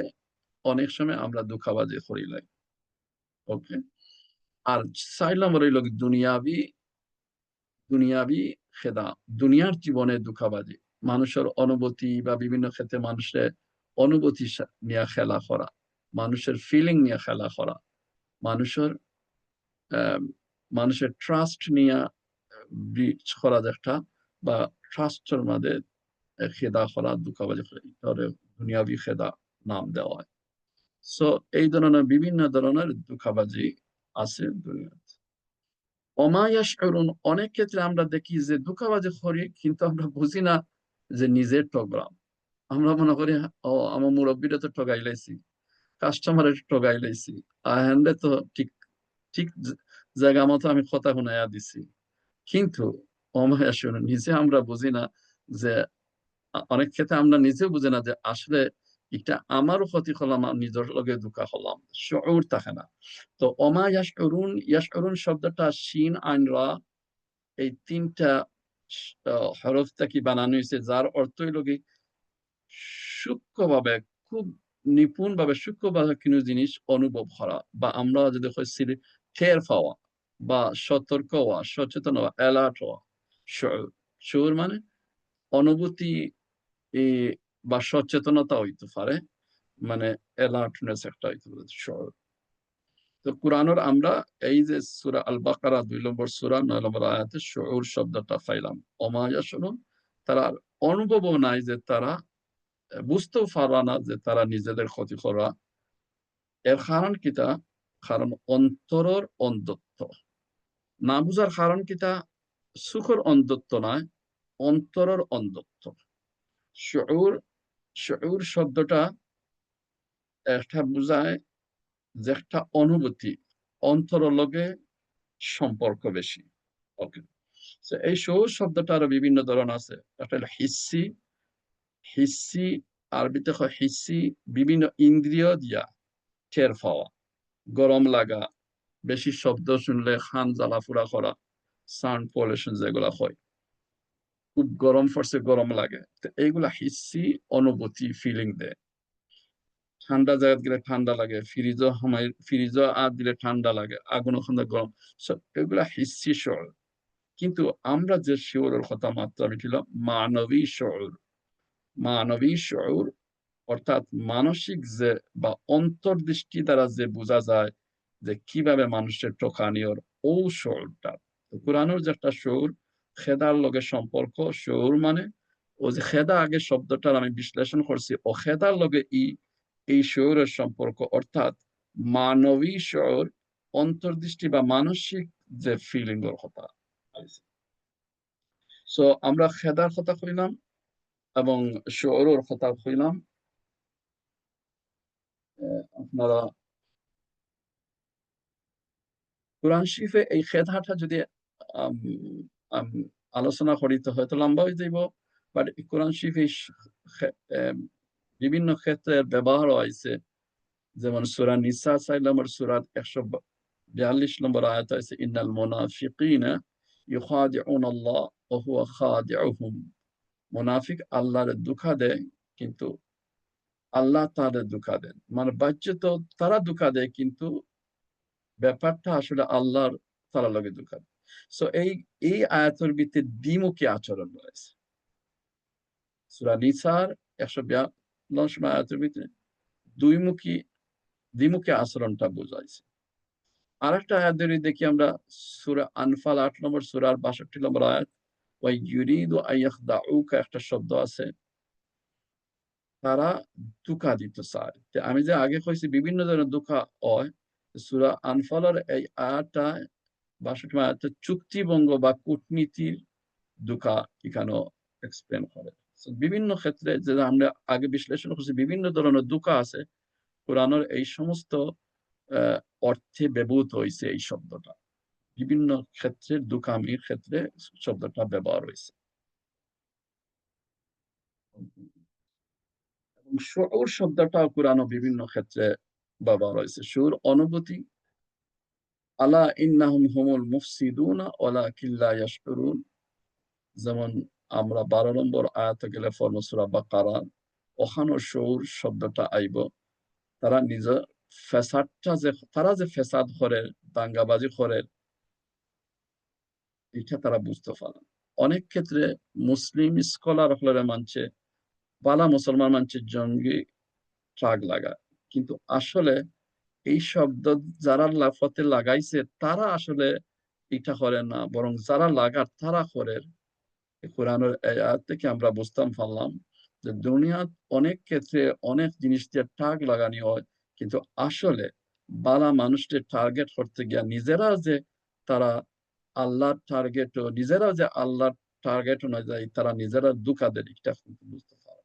অনেক সময় আমরা ধোঁকাবাজি করি লাই। ওকে। আর 4 নম্বর হইল দুনিয়াবি খেদা, দুনিয়ার জীবনে ধোঁকাবাজি, মানুষের অনুভূতি বা বিভিন্ন ক্ষেত্রে মানুষের অনুভূতি নিয়ে খেলা করা, মানুষের ফিলিং নিয়ে খেলা করা, মানুষের মানুষের ট্রাস্ট নিয়ে ব্রিচ করা একটা, বা ট্রাস্টের মধ্যে খেদা করা, ধোঁকাবাজি করা, দুনিয়াবি খেদা নাম দেওয়া হয়। সো এই ধরনের বিভিন্ন ধরনের ধোঁকাবাজি আছে দুনিয়াতে। অনেক ক্ষেত্রে আমরা দেখি যে ধোঁকাবাজি করি, কিন্তু আমরা বুঝি না যে নিজের ঠকলাম। আমরা মনে করি আমার মুরব্বীরা তো ঠগাই লাইছি, কাস্টমারের ঠগাই লাইছি, হ্যান্ডে তো ঠিক ঠিক জায়গা মতো আমি কথা শুনাইয়া দিছি। কিন্তু নিজে আমরা বুঝি না যে অনেক ক্ষেত্রে আমরা নিজেও বুঝি না যে আসলে এটা আমারও ক্ষতি করলাম, নিজের লগে ধোঁকা হলাম, শউর থাকে না। তো ইয়াশউরুন শব্দটা শিন আইন রা, এই 3টা হরফ থেকে বানানো হয়েছে, যার অর্থ হইল কি সূক্ষ্মভাবে, খুব নিপুণভাবে সূক্ষ্মভাবে কোনো জিনিস অনুভব করা, বা আমরা যদি টের পাওয়া বা সতর্ক হওয়া, সচেতন হওয়া, অ্যালার্ট হওয়া। শউর মানে অনুভূতি বা সচেতনতা হইতে পারে, মানে অ্যালার্টনেস একটা হইতে পারে শউর। তো কোরআনের আমরা এই যে সূরা আল বাকারা 2 নম্বর সূরা 9 নম্বর আয়াতে শউর শব্দটা পাইলাম। শুনুন, তারা অনুভবও নাই, যে তারা বুঝতেও পারা না যে তারা নিজেদের ক্ষতি করা। এর কারণ কিটা? কারণ অন্তরের অন্ধত্ব। না বুঝার কারণ কিটা? সুখের অন্ধত্ব নয়, অন্তরের অন্ধত্ব। শউর শউর শব্দটা একটা বুঝায় যে একটা অনুভূতি, অন্তরের লগে সম্পর্ক বেশি। ওকে। এই শউর শব্দটা আরো বিভিন্ন ধরন আছে। একটা হলো হিসি, হিসি আরবিতে হয় হিসি, বিভিন্ন ইন্দ্রিয় দিয়া টের পাওয়া, গরম লাগা, বেশি শব্দ শুনলে খান জ্বালাফুরা করা, সাউন্ড পলিউশন যেগুলা হয়, খুব গরম পড়ছে গরম লাগে, তো এইগুলা হিসি অনুভূতি, ফিলিং দেয়। ঠান্ডা জায়গা গেলে ঠান্ডা লাগে, ফ্রিজ আর দিলে ঠান্ডা লাগে, আগুন ওখানে গরম, এগুলা হিসি শউর। কিন্তু আমরা যে শউরের কথা মাত্র আমি ছিল মানবী শউর। মানবী শউর অর্থাৎ মানসিক যে বা অন্তর্দৃষ্টি দ্বারা যে বোঝা যায় যে কিভাবে মানুষের টোকানিয়র, ও শউরটা। তো কোরআনের যে একটা শউর, খেদার লগে সম্পর্ক, শউর মানে ও যে খেদা, আগে শব্দটার আমি বিশ্লেষণ করছি, ও খেদার লগে এই শউরের সম্পর্ক, অর্থাৎ মানবী শউর, অন্তর্দৃষ্টি বা মানসিক যে ফিলিং এর কথা। সো আমরা খেদার কথা কইলাম এবং শউরের কথা কইলাম। আপনারা কোরআন শরীফে এই খেদাটা যদি আম, আম, আলোচনা করিতে হয়তো লম্বা হয়ে যাইব, বাট কোরআন শরীফে বিভিন্ন ক্ষেত্রে ব্যবহার হয়েছে। যেমন সূরা নিসা 4 নম্বর সূরা 142 নম্বর আয়াত আছে, ইন্নাল মুনাফিকিনা ইউখাদিউন আল্লাহ ওয়া হুয়া খাদিউহুম। মুনাফিক আল্লাহর ধোঁকা দেয়, কিন্তু আল্লাহ তাদের ধোঁকা দেন। মানে বাহ্য তো তারা ধোঁকা দেয়, কিন্তু ব্যাপারটা আসলে আল্লাহর, তারা লগে ধোঁকা দেয়। সো এই আয়াতের ভিতরে দ্বিমুখী আচরণ রয়েছে। সূরা নিসার 142 আয়াতের ভিতরে দুইমুখী দ্বিমুখী আচরণটা বোঝাইছে। আরেকটা আয়াত যদি দেখি আমরা, সূরা আনফাল 8 নম্বর সূরার 62 নম্বর আয়াত, ওয়া ইউরিদু আইয়াখদাউকা, একটা শব্দ আছে, তারা ধোঁকা দিতে চায়। আমি যে আগে কইছি বিভিন্ন ধরনের ধোঁকা হয়, সূরা আনফালের এই আয়াতটা 62 আয়াতে চুক্তিভঙ্গ বা কূটনীতির ধোঁকা এখানেও এক্সপ্লেন করে। বিভিন্ন ক্ষেত্রে যে আমরা আগে বিশ্লেষণ করছি, বিভিন্ন ধরনের ধোঁকা আছে, কোরআনের এই সমস্ত আহ, অর্থে ব্যবহৃত হয়েছে এই শব্দটা। বিভিন্ন ক্ষেত্রে ধোঁকামির ক্ষেত্রে শব্দটা ব্যবহার হয়েছে। এবং শুউর শব্দটাও কোরআনও বিভিন্ন ক্ষেত্রে ব্যবহার হয়েছে। শুউর অনুভূতি, আলা ইন্নাহুম হুমুল মুফসিদুনা ওয়ালাকিন লা ইয়াশউরুন। যেমন আমরা 12 নম্বর আয়াতে গেলে সূরা বাকারা, ওখানেও শুউর শব্দটা আইব, তারা ফেসাদটা যে তারা যে ফেসাদ করে, দাঙ্গাবাজি করে, এটা তারা বুঝতে পারে। অনেক ক্ষেত্রে মুসলিম স্কলার হলরে মানছে, বালা মুসলমান মানছে জঙ্গি ট্রাক লাগা, কিন্তু আসলে এই শব্দ যারা লাফতে লাগাইছে তারা আসলে এটা করে না, বরং যারা লাগার তারা করে। কোরআনের আয়াত থেকে আমরা বুঝতাম পারলাম যে দুনিয়া অনেক ক্ষেত্রে অনেক জিনিস দিয়ে টাগ লাগানি হয়, কিন্তু আসলে বালা মানুষদের টার্গেট করতে গিয়া নিজেরা যে তারা আল্লাহর টার্গেট, নিজেরা যে আল্লাহর টার্গেট অনুযায়ী তারা নিজেরা দুঃখা দেয়, এটা কিন্তু বুঝতে পারে।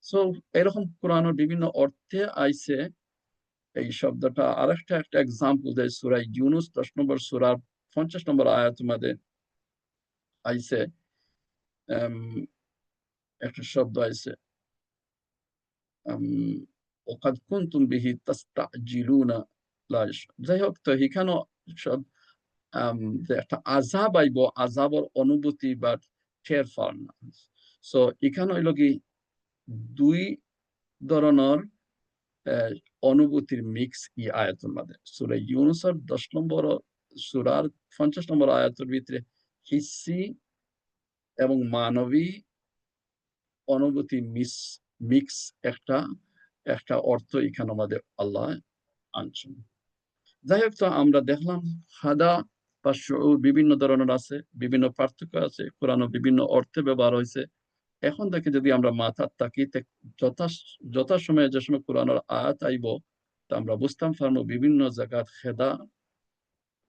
সো এরকম কোরআনের বিভিন্ন অর্থে আইছে এই শব্দটা। আরেকটা একটা এক্সাম্পল দেয় সূরা ইউনূস 10 নম্বর সূরার 50 নম্বর আয়াতের মধ্যে আইছে একটা শব্দ আইছে ওকাদ কুনতুম বিহি তাস্তাজিলুনা লা। যাই হোক, তো এখানেও সব যে একটা আযাব আইব, আযাবের অনুভূতি বা টের পান না। সো এখানে হইল কি দুই ধরনের অনুভূতির মিক্স ই আয়াতের মধ্যে। সূরা ইউনূসের 10 নম্বর সূরার 50 নম্বর আয়াতের ভিতরে হিসি এবং মানবী অনুভূতি মিক্স একটা একটা অর্থ এখানে আমাদের আল্লাহ আনছেন। যাই হোক, তো আমরা দেখলাম হাদা বা শুউর বিভিন্ন ধরনের আছে, বিভিন্ন পার্থক্য আছে, কোরআনও বিভিন্ন অর্থে ব্যবহার হয়েছে। এখন থেকে যদি আমরা মাথার তাকিতে যথাসময়ে যে সময় কোরআনের আয়াত আইব, তা আমরা বুঝতাম পারবো বিভিন্ন জায়গার খেদা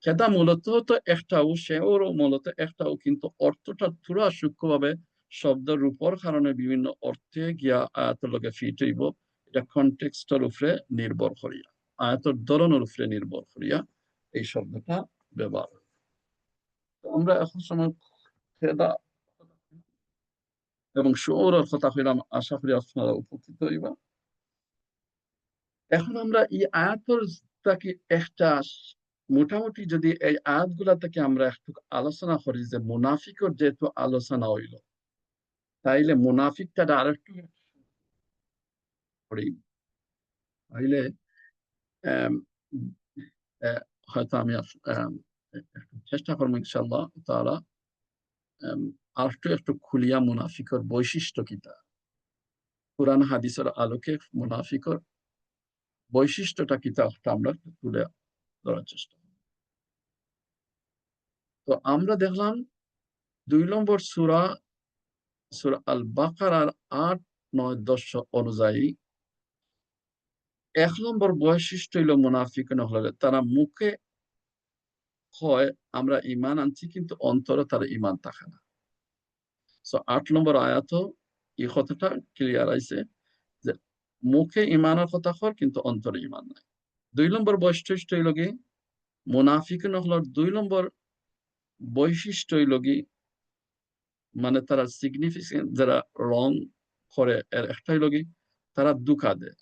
খেদা মূলত তো একটাও, সেওরও মূলত একটাও, কিন্তু অর্থটা পুরা সূক্ষ্মভাবে শব্দের উপর কারণে বিভিন্ন অর্থে গিয়া আয়াতের লগে ফিট হইব। এটা কনটেক্সটের উপরে নির্ভর করিয়া, আয়াতের ধরনের উপরে নির্ভর করিয়া এই শব্দটা ব্যবহার। আমরা এখন সময় খেদা এবং শুউরের কথা হইলাম, আশা করি আপনারা উপকৃত হইবা। এখন আমরা এই আয়াতের তাকে একটা মোটামুটি যদি এই আয়াতগুলা থেকে আমরা একটু আলোচনা করি, যে মুনাফিকের যেহেতু আলোচনা হইল, তাইলে মুনাফিকটা আরেকটু করি। তাইলে আম, আহ, হয়তো আমি একটু চেষ্টা করবো ইনশাল্লাহ তারা আরেকটু একটু খুলিয়া মুনাফিকের বৈশিষ্ট্য কিটা, কোরআন হাদিসের আলোকে মুনাফিকের বৈশিষ্ট্যটা কিটা আমরা তুলে ধরার চেষ্টা করি। তো আমরা দেখলাম 2 নম্বর সূরা সূরা আল বাকারার 8, 9, 10 অনুযায়ী 1 নম্বর বৈশিষ্ট্য হইল মুনাফিক হলে তারা মুখে হয় আমরা ঈমান আনছি, কিন্তু অন্তরে তারা ঈমান থাকে না। সো 8 নম্বর আয়াত এই কথাটা ক্লিয়ার আইছে যে মুখে ঈমানের কথা হয় কিন্তু অন্তরে ঈমান নাই। 2 নম্বর বৈশিষ্ট্য হইল কি মুনাফিক হল 2 নম্বর বৈশিষ্ট্য হইল কি মানে তারা সিগনিফিকেন্ট যারা রং করে, এর একটা হইল কি তারা দুঃখা দেয়।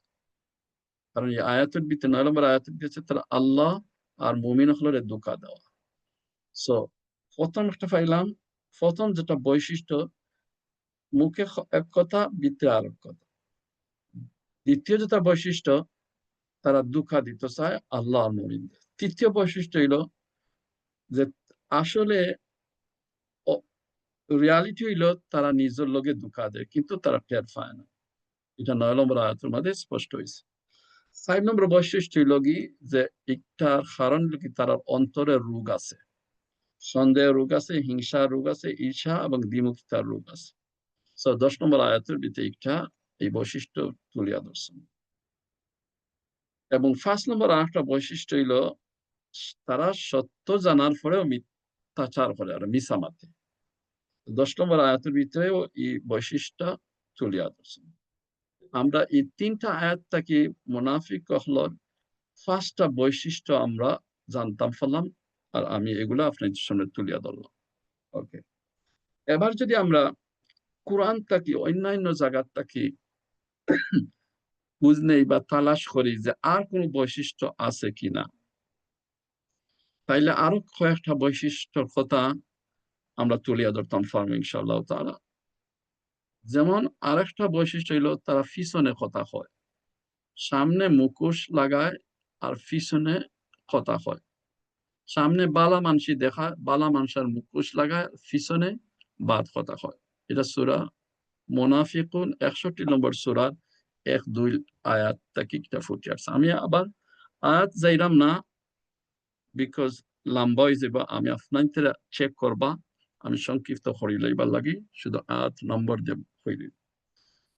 কারণ এই আয়াতের ভিতরে 9 নম্বর আয়াতের ভিতরে তারা আল্লাহ আর মুমিন হলের দুঃখা দেওয়া। সো প্রথম একটা পাইলাম, প্রথম যেটা বৈশিষ্ট্য মুখে এক কথা ভিতরে আর এক কথা। দ্বিতীয় যেটা বৈশিষ্ট্য তারা দুঃখা দিতে চায় আল্লাহ আর মুমিনদের। তৃতীয় বৈশিষ্ট্য হইল যে আসলে রিয়ালিটি হইল তারা নিজের লোকে দুঃখা দেয়, কিন্তু তারা টের পায় না। এটা 9 নম্বর আয়াতের মধ্যে স্পষ্ট হয়েছে। 4 নম্বর বৈশিষ্ট্য হইল কি যে একটার কারণ কি তার অন্তরের রোগ আছে, সন্দেহ রোগ আছে, হিংসা রোগ আছে, ঈর্ষা এবং দ্বিমুখিতার রোগ আছে। 10 নম্বর আয়াতের ভিতরে একটা এই বৈশিষ্ট্য তুলিয়া ধরছেন। এবং 5 নম্বর আরেকটা বৈশিষ্ট্য হইল তারা সত্য জানার পরেও মিথ্যাচার করে আর মিছামাতে। 10 নম্বর আয়াতের ভিতরেও এই বৈশিষ্ট্য তুলিয়া ধরছেন। আমরা এই 3টা আয়াত থেকে মুনাফিক হলর 5টা বৈশিষ্ট্য আমরা জানতাম ফেললাম, আর আমি এগুলো আপনাদের সামনে তুলিয়া ধরলাম। ওকে, এবার যদি আমরা কোরআন থাকি অন্যান্য জায়গার থাকি বুঝ নেই বা তালাশ করি যে আর কোন বৈশিষ্ট্য আছে কিনা, তাইলে আরো কয়েকটা বৈশিষ্ট্যর কথা আমরা তুলিয়া ধরতাম পারবো ইনশাআল্লাহ তাআলা। যেমন আরেকটা বৈশিষ্ট্য হইল তারা পিছনে কথা হয়। সামনে মুখোশ লাগায় আর পিছনে কথা হয়। সামনে বালা মানসি দেখায়, বালা মানুষের মুখোশ লাগায়, পিছনে বাদ কথা হয়। এটা সূরা মুনাফিকুন 61 নম্বর সূরার 1-2 আয়াত থেকে এটা ফুটে আসছে। আমি আবার আয়াত যাইলাম না, বিকজ লম্বা হয়ে যাবে, আমি আপনাদের চেক করবা, আমি সংক্ষিপ্ত করি লইবার লাগি, শুধু আয়াত নম্বর দেব হইলি।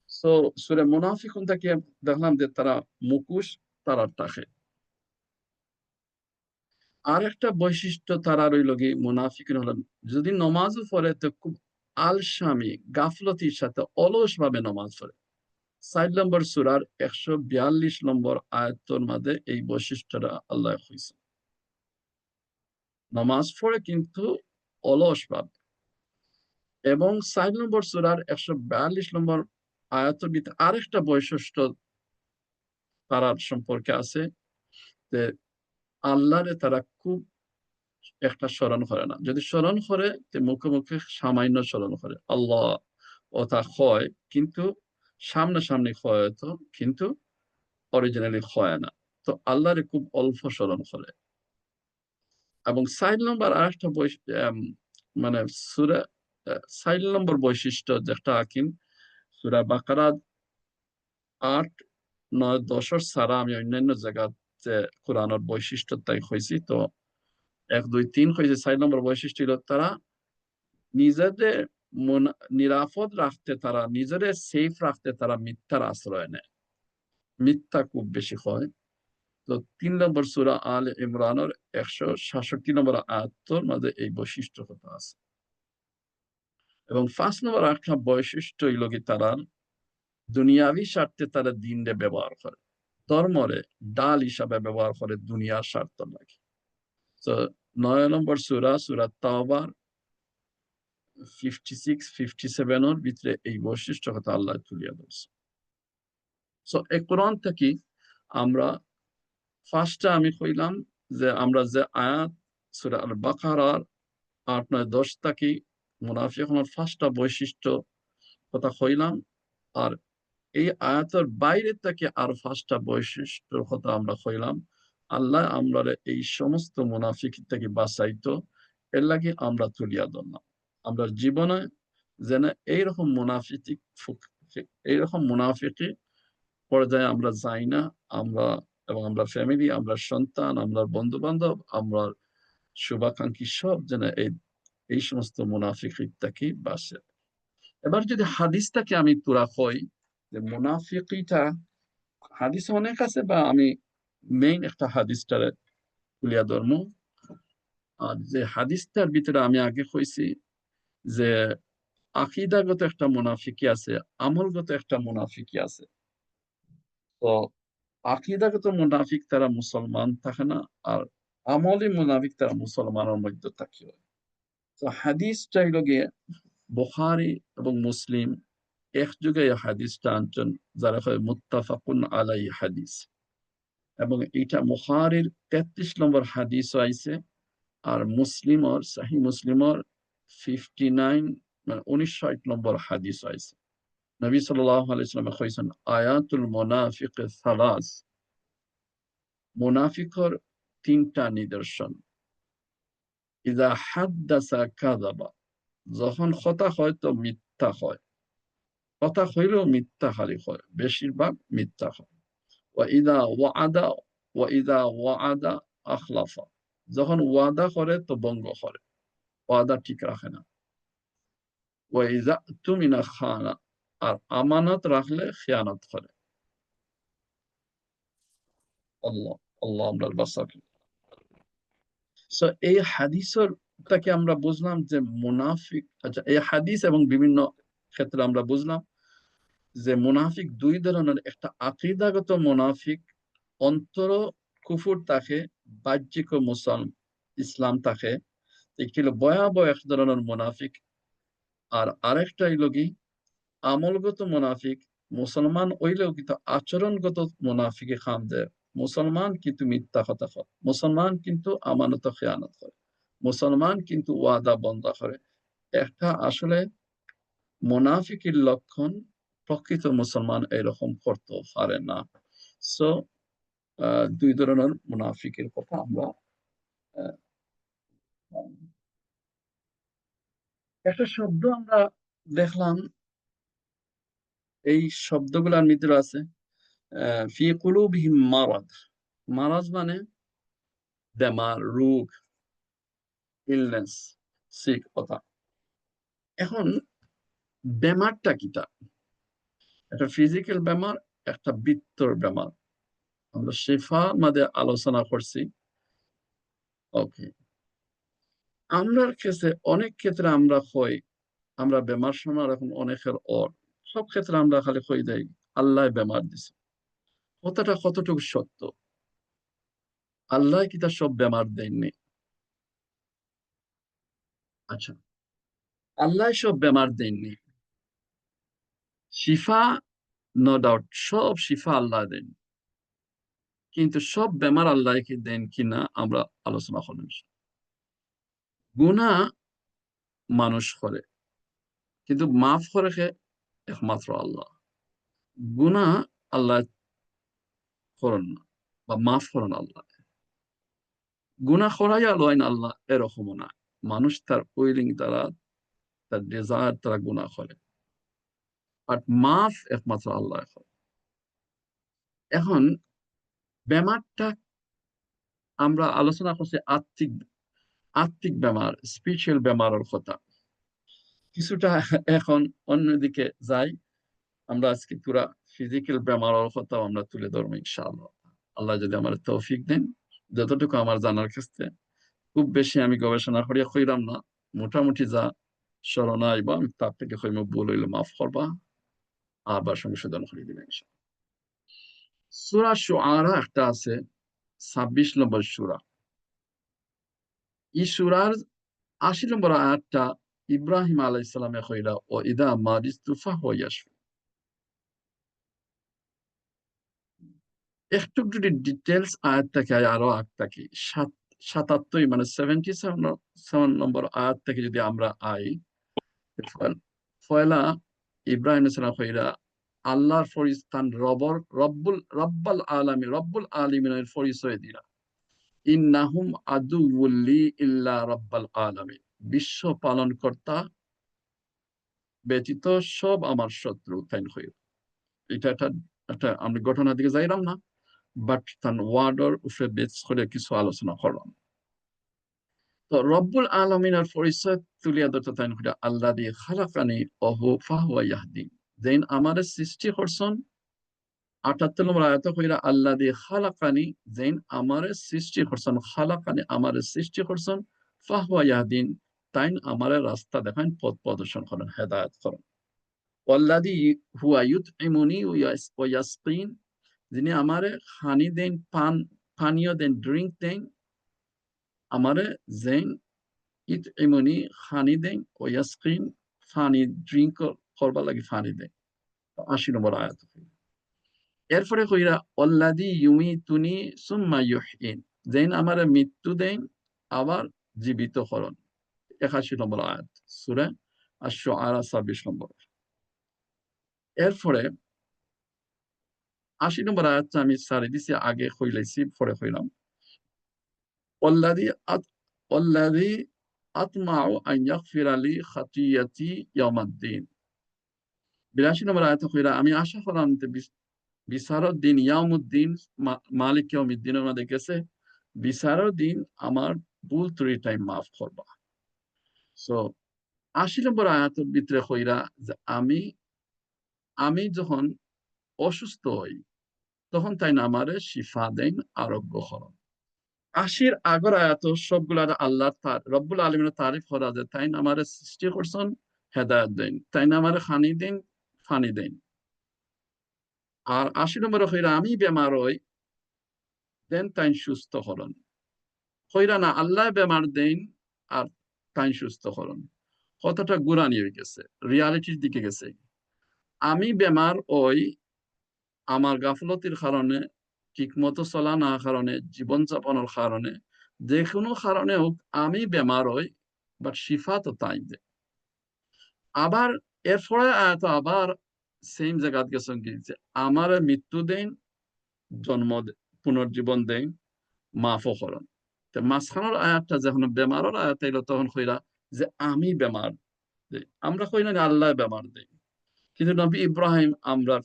সো সূরা মুনাফিকুন থেকে দেখলাম যে তারা মুখোশ তারা থাকে। আর একটা বৈশিষ্ট্য তারা রইল কি, মুনাফিকিন হলেন যদি নমাজও পড়ে তো খুব আলসামি গাফলতির সাথে অলস ভাবে নমাজ পড়ে। 4 নম্বর সূরার 142 নম্বর আয়াতের মধ্যে এই বৈশিষ্ট্যটা আল্লাহ হইছে। নমাজ পড়ে কিন্তু অলস ভাবে। এবং 4 নম্বর সূরার 142 নম্বর আয়াতের ভিতরে আরেকটা বৈশিষ্ট্য তারার সম্পর্কে আছে যে আল্লাহরে তারা খুব একটা স্মরণ করে না। যদি স্মরণ করে মুখে মুখে সামান্য স্মরণ করে। আল্লাহ ওটা হয় কিন্তু সামনাসামনি হয় তো, কিন্তু অরিজিনালি হয় না। তো আল্লাহরে খুব অল্প স্মরণ করে। এবং 4 নম্বর আরেকটা মানে সূরা 4 নম্বর বৈশিষ্ট্য যেটা আকিন সূরা বাকারা 8, 9, 10 ছাড়া আমি অন্যান্য জায়গাতে কোরআনের বৈশিষ্ট্য তাই হয়েছি। তো 1, 2, 3 হয়েছে। 4 নম্বর বৈশিষ্ট্য হলো তারা নিজেদের নিরাপদ রাখতে, তারা নিজেদের সেফ রাখতে তারা মিথ্যার আশ্রয় নেয়। মিথ্যা খুব বেশি হয়। তো 3 নম্বর সূরা আলে ইমরানের 166 নম্বর আয়াতের মধ্যে এই বৈশিষ্ট্য কথা আছে। এবং 5 নম্বর একটা বৈশিষ্ট্য হইল কি তারা দুনিয়াবি স্বার্থে তারা দিনরে ব্যবহার করে। ধর্মরে ডাল হিসাবে ব্যবহার করে দুনিয়ার স্বার্থ লাগে। তো 9 নম্বর সূরা, সূরা তাওবার 56, 57 এর ভিতরে এই বৈশিষ্ট্য কথা আল্লাহ তুলিয়া ধরছে। সো এই কোরআন থেকে আমরা ফার্স্টে আমি কইলাম যে আমরা যে আয়াত সূরা আল বাকারার 8, 9, 10 থেকে মুনাফিকুনের ফার্স্টটা বৈশিষ্ট্য কথা কইলাম। আর এই আয়াতের বাইরে থেকে আর ফার্স্টটা বৈশিষ্ট্যর কথা আমরা কইলাম। আল্লাহ আমরা এই সমস্ত মুনাফিক থেকে বাঁচাইতো, এর লাগে আমরা তুলিয়া ধরলাম। আমরা জীবনে যেন এইরকম এইরকম মুনাফিকি পর্যায়ে আমরা যাই না। আমরা এবং আমরা ফ্যামিলি, আমরা সন্তান, আমরা বন্ধু বান্ধব, আমরা শুভাকাঙ্ক্ষী সব যেন এই সমস্ত মুনাফিকির থেকে বাঁচে। এবার যদি হাদিসটাকে আমি তোরা কই যে মুনাফিকিটা হাদিস অনেক আছে, বা আমি মেইন একটা হাদিসটা তুলিয়া ধর্ম। আর যে হাদিসটার ভিতরে আমি আগে কইছি যে আকীদাগত একটা মুনাফিকি আছে, আমলগত একটা মুনাফিকি আছে। তো আকীদাগত মুনাফিক তারা মুসলমান থাকে না, আর আমলি মুনাফিক তারা মুসলমানের মধ্যে থাকে। তো হাদিসটা হইল গিয়ে বুখারী এবং মুসলিম একযোগে এই হাদিসটা আনছেন, যারা হয় মুত্তাফাকুন আলাইহি হাদিস। এবং এটা বুখারীর 33 নম্বর হাদিস আইছে, আর মুসলিমর সহিহ মুসলিমর 59 মানে 59 নম্বর হাদিস আইছে। নবী সাল্লাল্লাহু আলাইহি ওয়াসাল্লাম কইছেন আয়াতুল মুনাফিক সালাস, মুনাফিকর তিনটা নিদর্শন। ইযা হাদ্দাসা কাযাবা, যখন কথা হয় তো মিথ্যা হয়, কথা হইলেও মিথ্যা খালি হয়, বেশিরভাগ মিথ্যা হয়। ওয়া ইযা ওয়াআদা আখলাফা, যখন ওয়াদা করে তো ভঙ্গ করে, ওয়াদা ঠিক রাখে না। ওয়া ইযা তুমিনা খানা, আর আমানত রাখলে খেয়ানত করে। আল্লাহ আল্লাহ আমরা বাঁচাবি। সো এই হাদিসের তাকে আমরা বুঝলাম যে মুনাফিক, আচ্ছা এই হাদিস এবং বিভিন্ন ক্ষেত্রে আমরা বুঝলাম যে মুনাফিক দুই ধরনের, একটা আকীদাগত মুনাফিক, অন্তর কুফর থাকে, বাহ্যিক ইসলাম থাকে, একটি হলো ভয়াবহ এক ধরনের মুনাফিক। আর আরেকটা হইল কি আমলগত মুনাফিক, মুসলমান হইলেও কিন্তু আচরণগত মুনাফিকে খাম দেয়। মুসলমান কিন্তু মিথ্যা কথা কয়, মুসলমান কিন্তু আমানত খেয়ানত করে, মুসলমান কিন্তু ওয়াদা বন্ধ করে। একটা আসলে মুনাফিকের লক্ষণ, প্রকৃত মুসলমান এরকম করতে পারে না। সো দুই ধরনের মুনাফিকের কথা আমরা আহ, একটা শব্দ আমরা দেখলাম, এই শব্দগুলোর ভিতরে আছে ফি কুলুবিহিম মারাদ। মারাজ মানে বেমার, রোগ, ইলনেস, সিক কথা। এখন বেমারটা কিটা? একটা ফিজিক্যাল বেমার, একটা বৃত্তর বেমার। আমরা শেফা মাঝে আলোচনা করছি। ওকে, আমরা ক্ষেত্রে অনেক ক্ষেত্রে আমরা হই, আমরা বেমার শোনার এখন অনেকের সব ক্ষেত্রে আমরা খালি হয়ে যাই আল্লাহ বেমার দিছে। কথাটা কতটুকু সত্য? আল্লাহ কি তার সব বেমার দেননি? আচ্ছা, আল্লাহ সব বেমার দেননি। শিফা, নো ডাউট, সব শিফা আল্লাহ দেন, কিন্তু সব বেমার আল্লাহকে দেন কিনা আমরা আলোচনা করলাম। গুনাহ মানুষ করে, কিন্তু মাফ করে কে? একমাত্র আল্লাহ। গুনাহ আল্লাহ করেন না, বা মাফ করেন আল্লাহ। গুনাহ করাই আল্লাহ আল্লাহ এরকমও না। মানুষ তার উইলিং দ্বারা, তার ডিজায়ার দ্বারা গুনাহ করে, বাট মাফ একমাত্র আল্লাহ করে। এখন বেমারটা আমরা আলোচনা করছি আত্মিক, আত্মিক বেমার, স্পিরিচুয়াল বেমারের কথা কিছুটা। এখন অন্যদিকে যাই, আমরা আজকে পুরা ফিজিক্যাল বেমারের কথা আমরা তুলে ধরবো ইনশাআল্লাহ, আল্লাহ যদি আমার তৌফিক দেন। যতটুকু আমার জানার ক্ষেত্রে, খুব বেশি আমি গবেষণা করিয়া কইরাম না, মোটামুটি যা স্মরণ আইবা আমি তার থেকে কইম, ভুল হইলে মাফ করবা, আবার সংশোধন করে দিবেন ইনশাআল্লাহ। সূরা শুআরা একটা আছে, 26 নম্বর সূরা। এই সূরার 80 নম্বর আয়াতটা ইব্রাহিম আলাইহিস সালামে কইরা, ও ইদা মারিজতু ফাহুয়া ইয়াশফি। একটু যদি ডিটেলস আয়াতটাকে আরো আটটাকে 77 মানে 77 নম্বর আয়াত থেকে যদি আমরা আই, পয়লা ইব্রাহিম সালাম কইরা আল্লাহর ফরিস্তান রব্বুল আলামিন, রব্বুল আলামিনের পরিচয় দিলা, ইন্নাহুম আদুউল্লি ইল্লা রব্বাল আলামিন, বিশ্ব পালন কর্তা ব্যতীত সব আমার শত্রু তাই হইল। এটা একটা একটা আমি ঘটনার দিকে যাইলাম না, বাট তার ওয়ার্ডের উপরে বেস করে কিছু আলোচনা করলাম। তো রব্বুল আলমিনের পরিচয় তুলিয়া ধরতে তাই আল্লাহ দিয়ে খালাকানি অহু ফাহুয়া ইয়াহদিন, যেন আমারে সৃষ্টি করছেন। 78 নম্বর আয়াত কইরা আল্লাহ দিয়ে খালাকানি, যেন আমারে সৃষ্টি করছেন, খালাকানি আমারে সৃষ্টি করছেন, ফাহুয়া ইয়াহদিন তাই আমারে রাস্তা দেখান, পথ প্রদর্শন করেন, হেদায়েত করেন। ওয়াল্লাযী হুয়া ইউতইমুনি ওয়া ইয়াসকিন, যিনি আমারে খানি দেন, পানীয় দেন, ড্রিঙ্ক দেন, আমারে যেন ইতইমুনি খানি দেন, ও ইয়াসকিন পানি ড্রিঙ্ক করবার লাগি পানি দেন। 80 নম্বর আয়াত। এরপরে কইরা অল্লাযী ইউমিতুনি সুম্মা ইউহয়িন, যেন আমারে মৃত্যু দেন আবার জীবিত করেন। 81 নম্বর আয়াত, সূরা আশ-শুআরা 26 নম্বর। এরপরে 80 নম্বর আয়াতটা আমি সারি দিছি, আগে কইলাইছি পরে কইলাম। অল্লাযী অল্লাযী আতমাউ আন ইয়াগফিরা লি খাতিয়াতি ইয়াউমাদ্দিন। 82 নম্বর আয়াত কইরা আমি আশা করলাম যে বিচারের দিন, ইয়াউমুদ্দিন, মালিক ইয়াউমিদ্দিনের মধ্যে গেছে, বিচারের দিন আমার ভুল ত্রুটিটাই মাফ করবা। সো 80 নম্বর আয়াতের ভিতরে কইরা যে আমি আমি যখন অসুস্থ হই, তখন তাই না আমারে শিফা দেন, আরোগ্য করুন। 80 আগর আয়াত সবগুলা আল্লাহ রব্বুল আলমিনের তারিফ করা, যে তাই না আমারে সৃষ্টি করছেন, হেদায়েত দেন, তাই না আমারে খানি দেন, ফানি দেন। আর 80 নম্বর কইরা আমি বেমার হই, দেন তাই সুস্থ হরণ। কইরা না আল্লাহ বেমার দেন আর তাই সুস্থ হরণ। কথাটা গুরানি হয়ে গেছে, রিয়ালিটির দিকে গেছে। আমি বেমার ওই আমার গাফলতির কারণে, ঠিক মতো চলা না কারণে, জীবনযাপনের কারণে, যে কোনো কারণে হোক আমি বেমার হই, বাট শিফা তো তাই দে। আবার এরপরে আয়াত আবার সেম জায়গা গেছেন কি, যে আমার মৃত্যু দেন, জন্ম পুনর্জীবন দেয়, মাফও করেন। তো মাঝখানের আয়াতটা যখন বেমারের আয়াত এলো তখন কইরা যে আমি বেমার দেই, আমরা কই না যে আল্লাহ বেমার দেয়। কিন্তু নবী ইব্রাহিম আমরা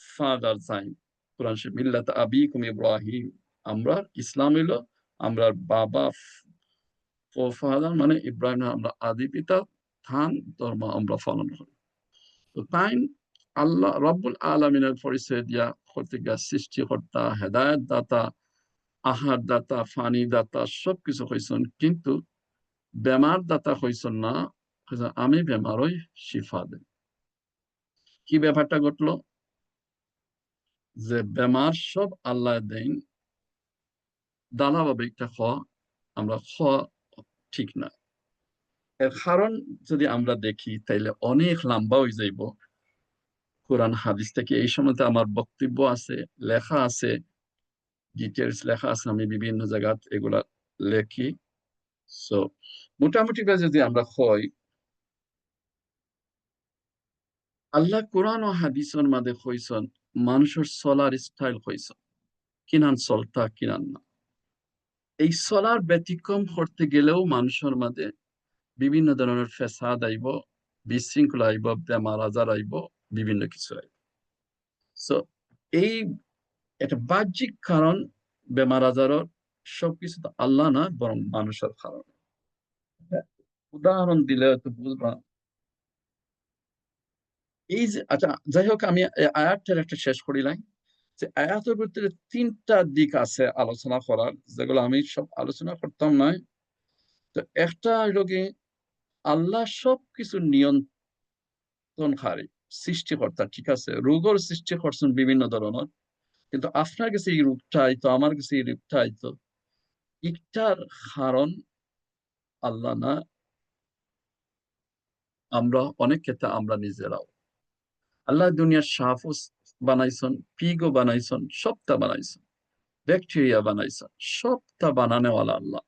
ফাদার সাইন, কোরআন শরীফ মিল্লাত আবিকুম ইব্রাহিম, আমরা ইসলাম হইলো আমরা বাবা ফাদার মানে ইব্রাহিম, আমরা আদি পিতা, থান ধর্ম আমরা পালন করি। তো তাই আল্লাহ রব্বুল আলমিনের পরিচয় দিয়া করতে গিয়া সৃষ্টিকর্তা, হেদায়ত দাতা, আহার দাতা, ফানি দাতা সবকিছু হয়েছেন, কিন্তু বেমার দাতা হয়েছেন না। আমি বেমারই শিফা দেই। কি ব্যাপারটা ঘটলো যে বেমার সব আল্লাহ দেন, দালাভাবে একটা আমরা ঠিক না। এর কারণ যদি আমরা দেখি তাইলে অনেক লম্বা হয়ে যাইব। কোরআন হাদিস থেকে এই সময়তে আমার বক্তব্য আছে, লেখা আছে, ডিটেলস লেখা আছে, আমি বিভিন্ন জায়গায় এগুলা লেখি। সো মোটামুটি যদি আমরা হয়, আল্লাহ কোরআন ও হাদিসের মাঝে হইছেন মানুষের চলার স্টাইল হইছেন, কিনান চলতা কিনান না। এই চলার ব্যতিক্রম করতে গেলেও মানুষের মাঝে বিভিন্ন ধরনের ফেসাদ আইব, বিশৃঙ্খলা আইব, বেমার আজার আইব, বিভিন্ন কিছু আইব। সো এই একটা বাহ্যিক কারণ বেমার আজারের, সবকিছু তো আল্লাহ না বরং মানুষের কারণ। উদাহরণ দিলে হয়তো বুঝবা। এই যে আচ্ছা, যাই হোক, আমি আয়াতটার একটা শেষ করিলাম যে আয়াতের ভিতরে তিনটা দিক আছে আলোচনা করার, যেগুলো আমি সব আলোচনা করতাম না। তো একটা হইল কি, আল্লাহ সবকিছু নিয়ন্ত্রণকারী সৃষ্টিকর্তা, ঠিক আছে, রোগের সৃষ্টি করছেন বিভিন্ন ধরনের, কিন্তু আপনার কাছে এই রূপটা আইতো, আমার কাছে এই রূপটা আইতো, একটার কারণ আল্লাহ না, আমরা অনেক ক্ষেত্রে আমরা নিজেরাও। আল্লাহ দুনিয়ার সাপও বানাইছেন, পিগও বানাইছেন, সবটা বানাইছেন, ব্যাকটেরিয়া বানাইছেন, সবটা বানানোওয়ালা আল্লাহ,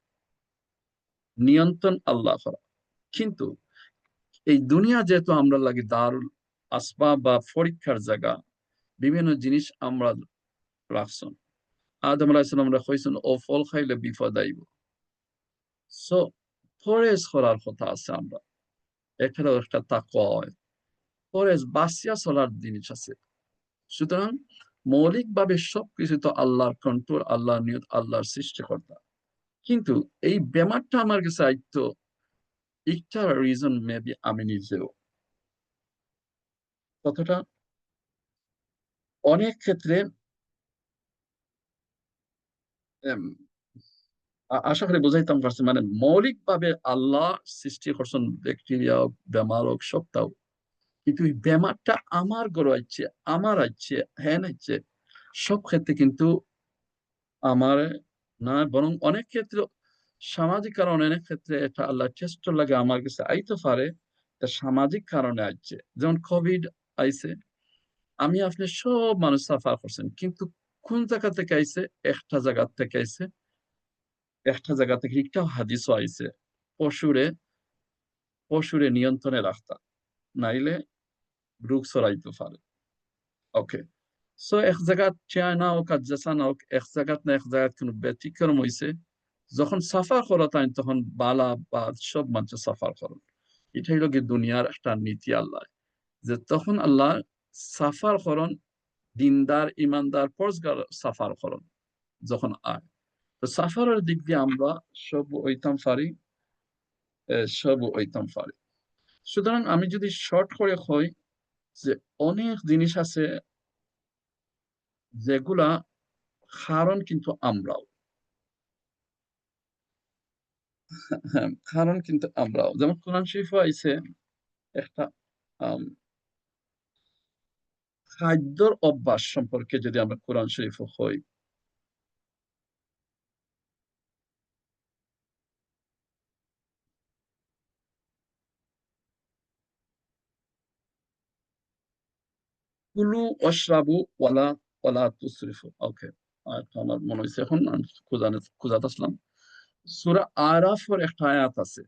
নিয়ন্ত্রণ আল্লাহ করা। কিন্তু এই দুনিয়া যেহেতু আমরা লাগে দারুল আসবাব বা পরীক্ষার জায়গা, বিভিন্ন জিনিস আমরা রাখছেন। আদম আলাইহিস সালাম আমরা কইছেন ও ফল খাইলে বিপদ আইব। সো ফরেজ করার কথা আছে, আমরা এখানেও একটা তাকওয়া হয়, ফরেজ বাঁচিয়া চলার জিনিস আছে। সুতরাং মৌলিকভাবে সবকিছু তো আল্লাহর কন্ট্রোল, আল্লাহর নিয়ত, আল্লাহর সৃষ্টিকর্তা। কিন্তু এই বেমারটা আমার কাছে আইতো একটা রিজন মেবি আমি নিজেও কতটা, অনেক ক্ষেত্রে এম, আশা করি বুঝাইতাম পারছি, মানে মৌলিক ভাবে আল্লাহ সৃষ্টি করছেন ব্যাকটেরিয়া হোক, বেমার হোক, সবটাও, কিন্তু এই বেমারটা আমার গড়ে আইছে, আমার আইছে, হ্যাঁ আইছে, সব ক্ষেত্রে কিন্তু আমার না, বরং অনেক ক্ষেত্রে সামাজিক কারণে, অনেক ক্ষেত্রে এটা আল্লাহ চেষ্ট লাগে আমার কাছে আইতে পারে, তা সামাজিক কারণে আইছে। যেমন কোভিড আইছে, আমি আপনি সব মানুষ সাফার করছেন, কিন্তু কোন জায়গা থেকে আইছে, একটা জায়গা থেকে আইছে, একটা জায়গা থেকে একটা হাদিসও আইছে, পশুরে পশুরে নিয়ন্ত্রণে রাখতা, নাইলে রোগ ছড়াইতে পারে। ওকে, সো এক জায়গা চায়না হোক আর জেসানা হোক, এক জায়গাত না এক জায়গাত কোনো ব্যতিক্রম হইছে, যখন সাফার করো তাই তখন বালা বা সব মানুষ সাফার করো। এটাই হলো কি দুনিয়ার একটা নীতি আল্লাহ, যে তখন আল্লাহ সাফার করন, দিনদার ইমানদার পরস্কার সাফার করন যখন আয়। তো সাফারের দিক দিয়ে আমরা সব ওইতাম পারি, সব ওইতাম পারি। সুতরাং আমি যদি শর্ট করে হই, যে অনেক জিনিস আছে যেগুলা কারণ কিন্তু আমরাও, হ্যাঁ কারণ কিন্তু আমরাও, যেমন কোরআন শরীফ আইছে একটা আম, খাদ্যর অভ্যাস সম্পর্কে যদি আমরা কোরআন শরীফ হই, কুলু অশরাবু ওয়ালা ওয়ালা তুসরিফু। ওকে, আমার মনে হয়েছে এখন আমি খোঁজাতে আসলাম, সূরা আরাফের একটা আয়াত আছে,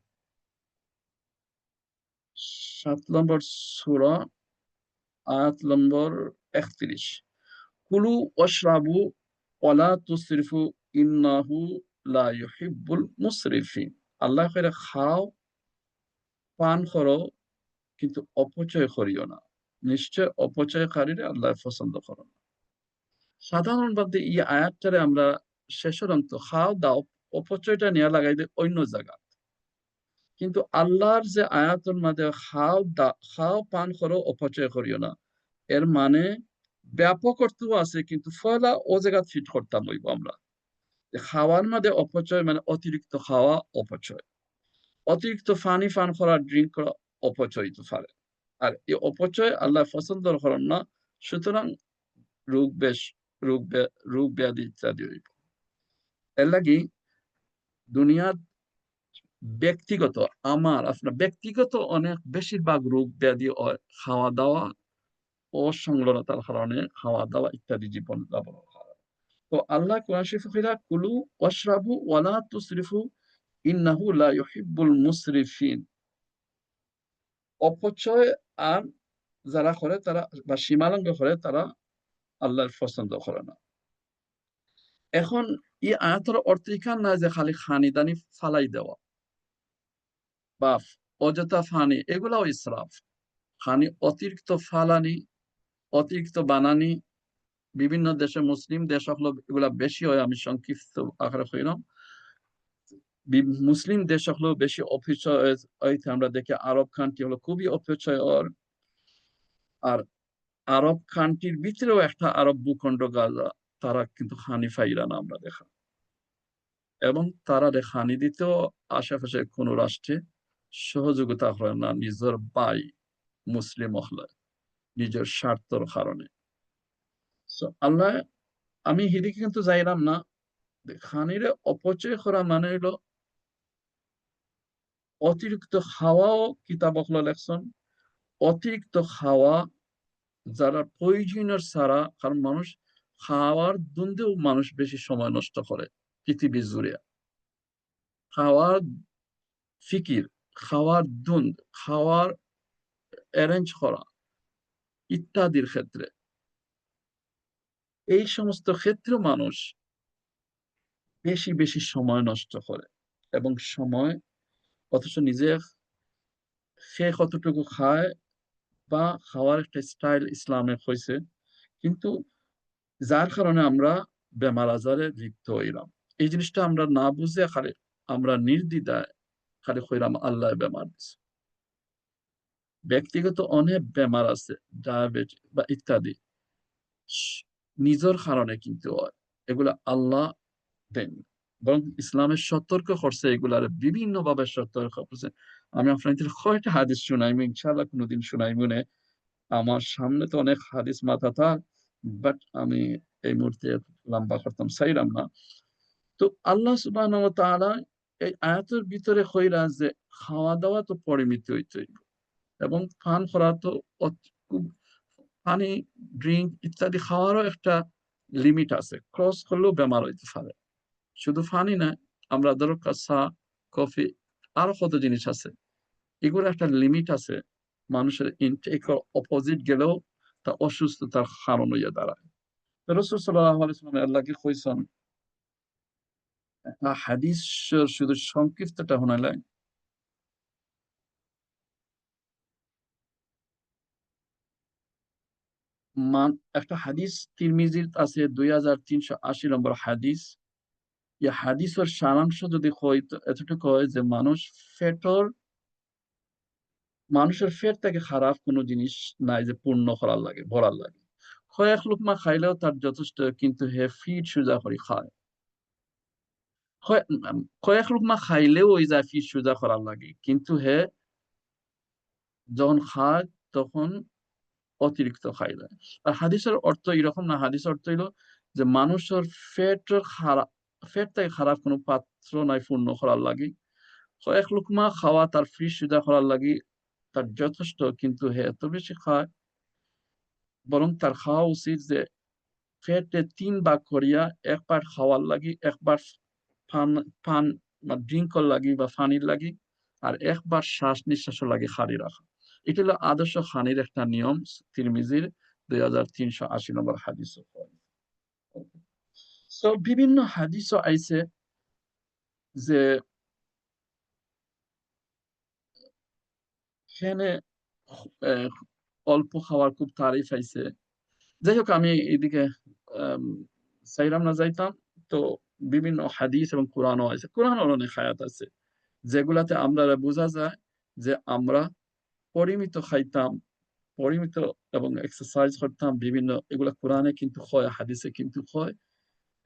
7 নম্বর সূরা, আয়াত নম্বর 31, কুলু ওয়াশরাবু ওয়ালা তুসরিফু ইন্নাহু লা ইউহিব্বুল মুসরিফিন। আল্লাহ কইরা খাও পান করো কিন্তু অপচয় করিও না, নিশ্চয় অপচয়কারীরা আল্লাহ পছন্দ করেন না। সাধারণভাবে এই আয়াতটারে আমরা শেষের অন্ত খাও দাও অপচয়টা নিয়ে লাগাই দেয় অন্য জায়গা, কিন্তু আল্লাহর যে আয়াতের মাঝে খাও পান করো অপচয় করিও না, এর মানে ব্যাপক অর্থও আছে, কিন্তু ফলা ও জায়গা ফিট করতাম হইব আমরা। খাওয়ার মধ্যে অপচয় মানে অতিরিক্ত খাওয়া অপচয়, অতিরিক্ত পানি পান করা ড্রিঙ্ক করা অপচয় তো পারে। আর এই অপচয় আল্লাহ পছন্দ করেন না, সুতরাং রোগ বেশ রোগ ব্যাধি ইত্যাদি হইব। এর লাগি দুনিয়ার ব্যক্তিগত আপনার ব্যক্তিগত অনেক বেশিরভাগ রোগ ব্যাধি খাওয়া দাওয়া অসংলগ্নতার কারণে, খাওয়া দাওয়া ইত্যাদি জীবন যাপন। তো আল্লাহ কোরআন শরীফে কইরা কুলু ওয়াশরাবু ওয়ালা তুসরিফু ইন্নাহু লা ইউহিব্বুল মুসরিফিন। অপচয় আর যারা করে তারা বা সীমালঙ্ঘ করে তারা আল্লাহর পছন্দ করে না। এখন এই আয়াতের অর্থ এখান না যে খালি খানিদানি ফালাই দেওয়া বা অযথা ফানি, এগুলাও ইসরাফ। খানি অতিরিক্ত ফালানি, অতিরিক্ত বানানি, বিভিন্ন দেশে মুসলিম দেশ হলো এগুলা বেশি হয়, আমি সংক্ষিপ্ত আকারে কইলাম। মুসলিম দেশ হলো বেশি অপচয় হইতে আমরা দেখি, আরব কান্ট্রি হলো খুবই অপচয়। আর আরব কান্ট্রির ভিতরেও একটা আরব ভূখণ্ড গাজা, তারা কিন্তু হানি ফাইরা না আমরা দেখা, এবং তারা হানি দিতেও আশেপাশে কোন রাষ্ট্রে সহযোগিতা হয় না নিজের ভাই মুসলিম হলে নিজের স্বার্থর কারণে। আল্লাহ, আমি হিদিকে কিন্তু যাইলাম না, খানিরে অপচয় করা মানে হলো অতিরিক্ত খাওয়াও কিতাব লেখছেন, অতিরিক্ত খাওয়া যারা প্রয়োজনীয় ছাড়া, কারণ মানুষ খাওয়ার দ্বন্দ্বেও মানুষ বেশি সময় নষ্ট করে পৃথিবী জুড়ে। খাওয়ার ফিকির, খাওয়ার দ্বন্দ্ব, খাওয়ার অ্যারেঞ্জ করা ইত্যাদির ক্ষেত্রে, এই সমস্ত ক্ষেত্রে মানুষ বেশি বেশি সময় নষ্ট করে। এবং সময়, অথচ নিজে সে কতটুকু খায় বা খাওয়ার একটা স্টাইল ইসলামে হয়েছে, কিন্তু যার কারণে আমরা বেমার আজারে লিপ্ত হইলাম। এই জিনিসটা আমরা না বুঝে খালি আমরা নির্দ্বিধায় খালি কইলাম আল্লাহ বেমার দিছে। ব্যক্তিগত অনেক বেমার আছে, ডায়াবেটিস বা ইত্যাদি, নিজের কারণে কিন্তু হয়, এগুলা আল্লাহ দেন। বরং ইসলামের সতর্ক করছে, এগুলার বিভিন্ন ভাবে সতর্ক করছে। আমি আপনাদের কয়টা হাদিস শুনাইমু ইনশাআল্লাহ, কোনোদিন শুনাইমু নে। আমার সামনে তো অনেক হাদিস মাথা থাক, বাট আমি এই মুহূর্তে লম্বা করতাম চাইলাম না। তো আল্লাহ সুবহানাহু ওয়া তাআলা এই আয়াতের ভিতরে কইরা যে খাওয়া দাওয়া তো পরিমিত হইতে হইব, এবং পান করা তো খুব, পানি ড্রিঙ্ক ইত্যাদি খাওয়ারও একটা লিমিট আছে, ক্রস করলেও বেমার হইতে পারে। শুধু পানি না, আমরা ধরো চা কফি আরো কত জিনিস আছে, এগুলো একটা লিমিট আছে। মানুষের ইনটেক অপোজিট গেলেও তা অসুস্থতার কারণ হইয়া দাঁড়ায়। রাসূল সাল্লাল্লাহু আলাইহি ওয়াসাল্লাম আল্লাহকে কইছেন, হাদিস শুধু সংক্ষিপ্তটা শোনাইলেন। একটা হাদিস তিরমিজির আছে 2380 নম্বর হাদিস। এই হাদিসের সারাংশ যদি হয় তো এতটুকু হয় যে মানুষের পেট থেকে খারাপ কোনো জিনিস নাই যে পূর্ণ করার লাগে, ভরার লাগে। কয়েক লোকমা খাইলেও তার যথেষ্ট, কিন্তু হে ফিট সোজা করে খায়। কয়েক লোকমা খাইলেও ওই যায় ফিট সোজা করার লাগে, কিন্তু হে যখন খায় তখন অতিরিক্ত খাইলে। আর হাদিসের অর্থ এরকম না, হাদিসের অর্থ হইল যে মানুষের পেটের খারাপ, পেট থেকে খারাপ কোনো পাত্র নাই পূর্ণ করার লাগে। কয়েক লোকমা খাওয়া তার ফিট সোজা করার লাগে তার যথেষ্ট, কিন্তু হে এত বেশি খায়, বরং তার খাওয়া উচিত যে পেটে ৩ ভাগ করিয়া, একবার খাওয়ার লাগি, একবার পান পান ড্রিঙ্কর লাগি বা পানির লাগি, আর একবার শ্বাস নিঃশ্বাসের লাগি খালি রাখা। এটা হলো আদর্শ খানির একটা নিয়ম, তিরমিজির 2380 নম্বর হাদিস। সো বিভিন্ন হাদিসও আইছে যে এখানে আহ, অল্প খাওয়ার খুব তারিফ আইছে। যাই হোক, আমি এদিকে আম, চাইলাম না যাইতাম। তো বিভিন্ন হাদিস এবং কোরআনও আছে, কোরআনের অনেক আয়াত আছে যেগুলাতে আমরা বোঝা যায় যে আমরা পরিমিত খাইতাম, পরিমিত এবং এক্সারসাইজ করতাম বিভিন্ন, এগুলা কোরআনে কিন্তু হয়, হাদিসে কিন্তু হয়।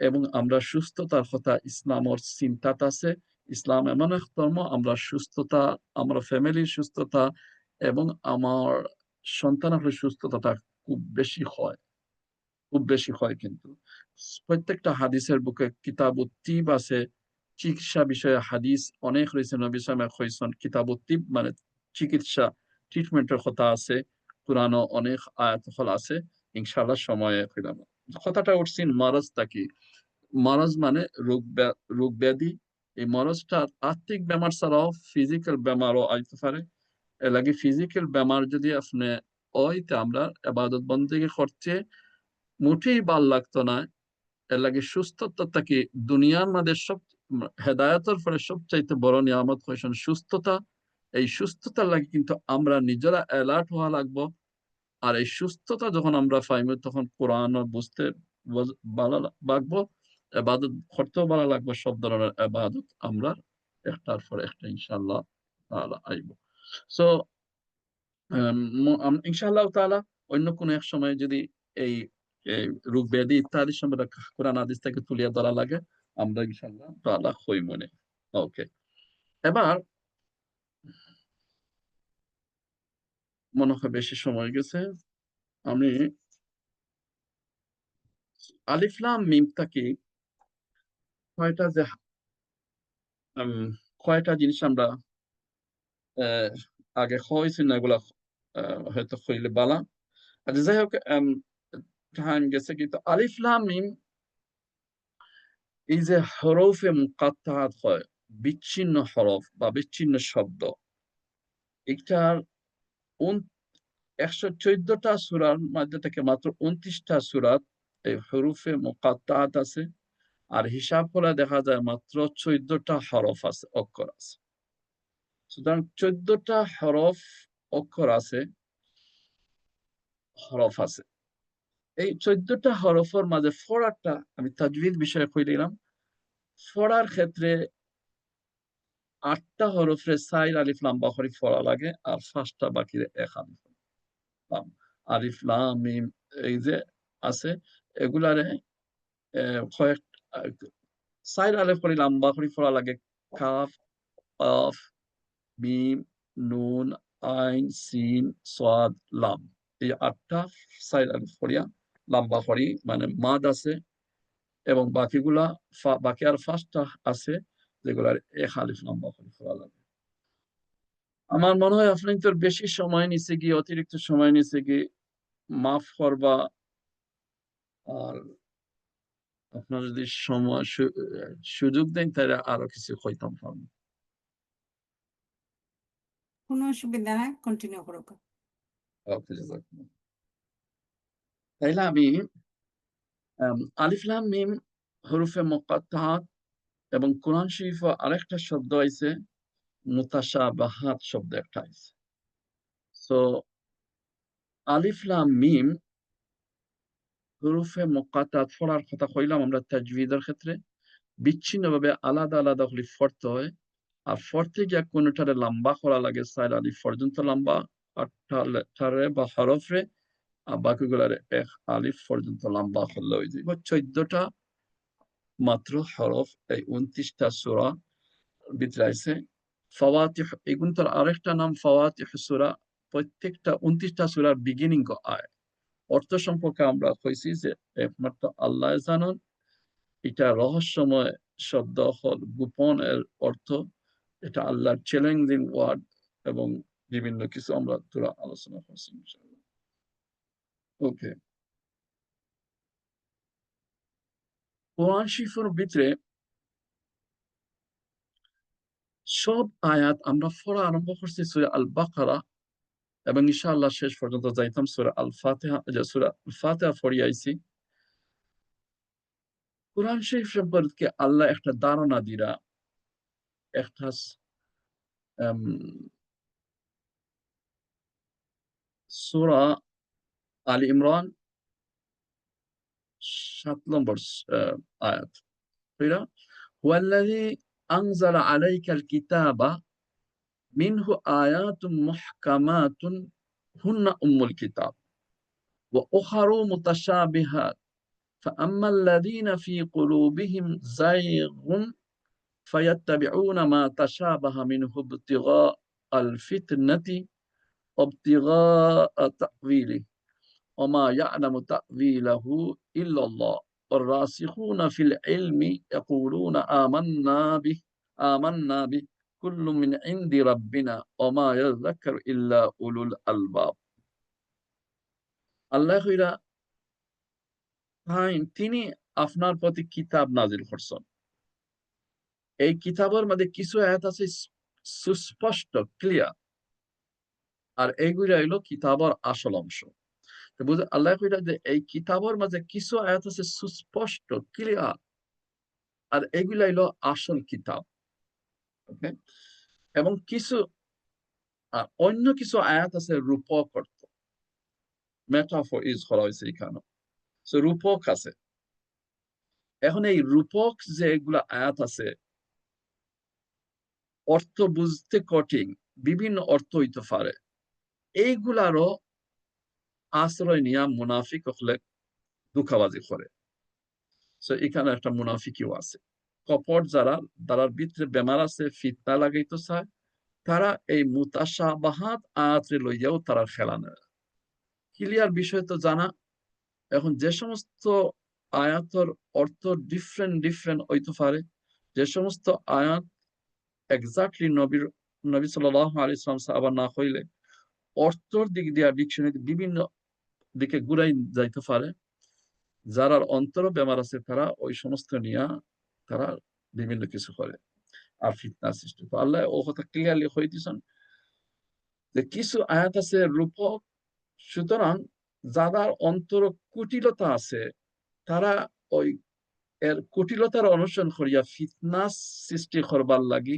এবং আমরা সুস্থতার কথা ইসলামর চিন্তাত আছে। ইসলাম এমন এক ধর্ম, আমরা সুস্থতা, আমরা ফ্যামিলির সুস্থতা এবং আমার সন্তানের সুস্থতাটা খুব বেশি হয়, খুব বেশি হয়। কিন্তু প্রত্যেকটা হাদিসের বুকে কিতাবুত তিব আছে, চিকিৎসা বিষয়ে হাদিস অনেক রয়েছে। নবী সাল্লাল্লাহু আলাইহি ওয়াসাল্লাম কিতাবুত তিব মানে চিকিৎসা, ট্রিটমেন্টের কথা আছে। কোরআনও অনেক আয়াত ফল আছে। ইনশাআল্লাহ সময়ে কইলাম কথাটা উঠছি মারাজটা কি। মারাজ মানে রোগ ব্যাধি। এই মারাজটা আত্মিক বেমার ছাড়াও ফিজিক্যাল বেমারও আইতে পারে। এর লাগে ফিজিক্যাল বেমার যদি আপনি ওইতে আমরা ইবাদত বন্দেগী করতে মোটেই ভাল লাগতো না। এর লাগে সুস্থতা কি দুনিয়ার মধ্যে সব হেদায়তের পরে সবচাইতে বড় নিয়ামত হয়েছেন সুস্থতা। এই সুস্থতার লাগে কিন্তু আমরা নিজেরা অ্যালার্ট হওয়া লাগবো। আর এই সুস্থতা যখন আমরা পাইব তখন কোরআন বুঝতে ভালো লাগবো, এবাদত করতেও ভালো লাগবে। সব ধরনের এবাদত আমরা একটার পর একটা ইনশাআল্লাহ তাআলা আইব। সো ইনশাআল্লাহ তাআলা অন্য কোনো এক সময় যদি এই এই রোগ ব্যাধি ইত্যাদি সম্পর্কে কোরআন হাদিস থেকে তুলিয়া ধরা লাগে, আমরা ইনশাআল্লাহ তাআলা হই মনে। ওকে, এবার মনে হয় বেশি সময় গেছে। আমি আলিফ লাম মিম থেকে কয়টা যে উম, কয়টা জিনিস আমরা আহ, আগে হয়েছি না, এগুলা হয়তো হইলে বালা। আচ্ছা যাই হোক, টাইম গেছে কিন্তু আলিফ লাম মিম এই যে হরফে মুকাত্তাআত হয়, বিচ্ছিন্ন হরফ বা বিচ্ছিন্ন শব্দ, এটার 114টা সূরার মধ্যে থেকে মাত্র 29টা সূরাত এই হরফে মুকাত্তাআত আছে। আর হিসাব করে দেখা যায় মাত্র 14টা হরফ আছে, অক্ষর আছে। সুতরাং 14টা হরফ অক্ষর আছে, হরফ আছে। এই 14টা হরফের মাঝে ফড়াটা আমি তাজবিদ বিষয়ে কই দিলাম। ফড়ার ক্ষেত্রে 8টা হরফে সাইর আলিফ লাম বা হরিফ ফড়া লাগে, আর 5টা বাকি এক আলিফ লাম। আলিফ লাম মিম এই যে আছে, এগুলারে কয়েক সাইর আলিফ করে লাম্বা করে ফড়া লাগে। কাফ, কাফ, মিম, নুন, আইন, সিন, সাদ, লাম। এই 8টা সাইর আলিফ ফড়িয়া লাম্বা করি মানে মাদ আছে। এবং বাকিগুলা বাকি আর 5টা আছে যেগুলার এক আলিফ লম্বা করে ফেলা লাগে। আমার মনে হয় আপনি তো বেশি সময় নিছে গিয়ে, অতিরিক্ত সময় নিছে গিয়ে, মাফ করবা। আর আপনার যদি সময় সুযোগ দেন তাহলে আরো কিছু হইতাম পারবো। কোনো অসুবিধা নাই, কন্টিনিউ করুক। ওকে, জাযাকুমুল্লাহ। তাইলে আমি আলিফ লাম মিম হরফে মুকাত্তাআত এবং কোরআন শরীফ আরেকটা শব্দ আছে মুতাশাবাহাত শব্দ একটা আছে। সো আলিফ লাম মিম হুরুফে মুকাত্তাআত পড়ার কথা কইলাম আমরা তাজবিদের ক্ষেত্রে। বিচ্ছিন্নভাবে আলাদা আলাদা করে পড়তে হয়। আর পড়তে গিয়ে কোনোটারে লম্বা করা লাগে, 4 আলিফ পর্যন্ত লম্বা 8টা লেটারে বা হরফে, আর বাকিগুলারে 1 আলিফ পর্যন্ত লম্বা করলে হয়ে যায়। 14টা মাত্র হরফ এই 29টা সূরা ভিতরে আছে। ফাওয়াতিহ, এগুলোর আরেকটা নাম ফাওয়াতিহ সূরা। প্রত্যেকটা 29টা সূরার বিগিনিং আয়। অর্থ সম্পর্কে আমরা কইছি যে একমাত্র আল্লাহ জানেন। এটা রহস্যময় শব্দ, হল গোপন এর অর্থ। এটা আল্লাহর চ্যালেঞ্জিং ওয়ার্ড এবং বিভিন্ন কিছু আমরা তোরা আলোচনা করছি। ওকে, কোরআন শরীফের ভিতরে সব আয়াত আমরা পড়া আরম্ভ করছি সূরা আল বাকারা এবং ইনশাআল্লাহ শেষ পর্যন্ত যাইতাম সূরা আল ফাতিহা। যে সূরা আল ফাতিহা পড়ি আইছি। কোরআন শরীফ সম্পর্কে আল্লাহ একটা ধারণা দিরা একটা সূরা আলী ইমরান ৭ নম্বর আয়াত। কইরা হুয়াল্লাযী আনজালা আলাইকাল কিতাবা মিনহু আয়াতুম মুহকামাতুন হুন্না উম্মুল কিতাব ওয়া উখারু মুতাশাবিহাত فأما الذين في قلوبهم زيغ فيتبعون ما تشابه منه ابتغاء الفتنة وابتغاء تأويله وما يعلم تأويله إلا الله والراسخون في العلم يقولون آمنا به كل من عند ربنا وما يذكر إلا أولو الألباب আল্লাহ কইরা তিনি আপনার প্রতি কিতাব নাজিল করছেন। এই কিতাবের মধ্যে কিছু আয়াত আছে সুস্পষ্ট ক্লিয়ার, আর এইগুলা হইলো কিতাবের আসল অংশ। তো বুঝে আল্লাহ কইরা যে এই কিতাবের মাঝে কিছু আয়াত আছে সুস্পষ্ট ক্লিয়ার, আর এগুলা হইলো আসল কিতাব। ওকে, এবং কিছু অন্য কিছু আয়াত আছে রূপক অর্থ, মেটাফর ইউজ করা হয়েছে এখানে। সো রূপক আছে। এখন এই রূপক যে এগুলা আয়াত আছে অর্থ বুঝতে কঠিন, বিভিন্ন অর্থ হইতে পারে, এইগুলারও আশ্রয় নিয়া মুনাফিক হলে ধোঁকাবাজি করে। সো এখানে একটা মুনাফিকিও আছে, কপট যারা তারার ভিতরে বেমার আছে, ফিতনা লাগাইতে চায়, তারা এই মুতাশাবাহাত আয়াতে লইয়াও তারা খেলা নেয়। ক্লিয়ার বিষয় তো জানা। এখন যে সমস্ত আয়াতের অর্থ ডিফারেন্ট হইতে পারে, যে সমস্ত আয়াত এক্স্যাক্টলি নবী সাল্লাল্লাহু আলাইহি ওয়াসাল্লাম সাহাবা না হইলে অর্থর দিক দিয়া ডিকশনারি বিভিন্ন দিকে ঘুরাই যাইতে পারে, যারার অন্তর বেমার আছে তারা ওই সমস্ত নিয়া তারা বিভিন্ন কিছু করে আর ফিতনা সৃষ্টি। তো আল্লাহ ও কথা ক্লিয়ারলি হয়ে দিয়েছেন যে কিছু আয়াত আছে রূপক, সুতরাং যাদের অন্তর কুটিলতা আছে তারা ওই এর কুটিলতার অনুসরণ করিয়া ফিতনা সৃষ্টি করবার লাগি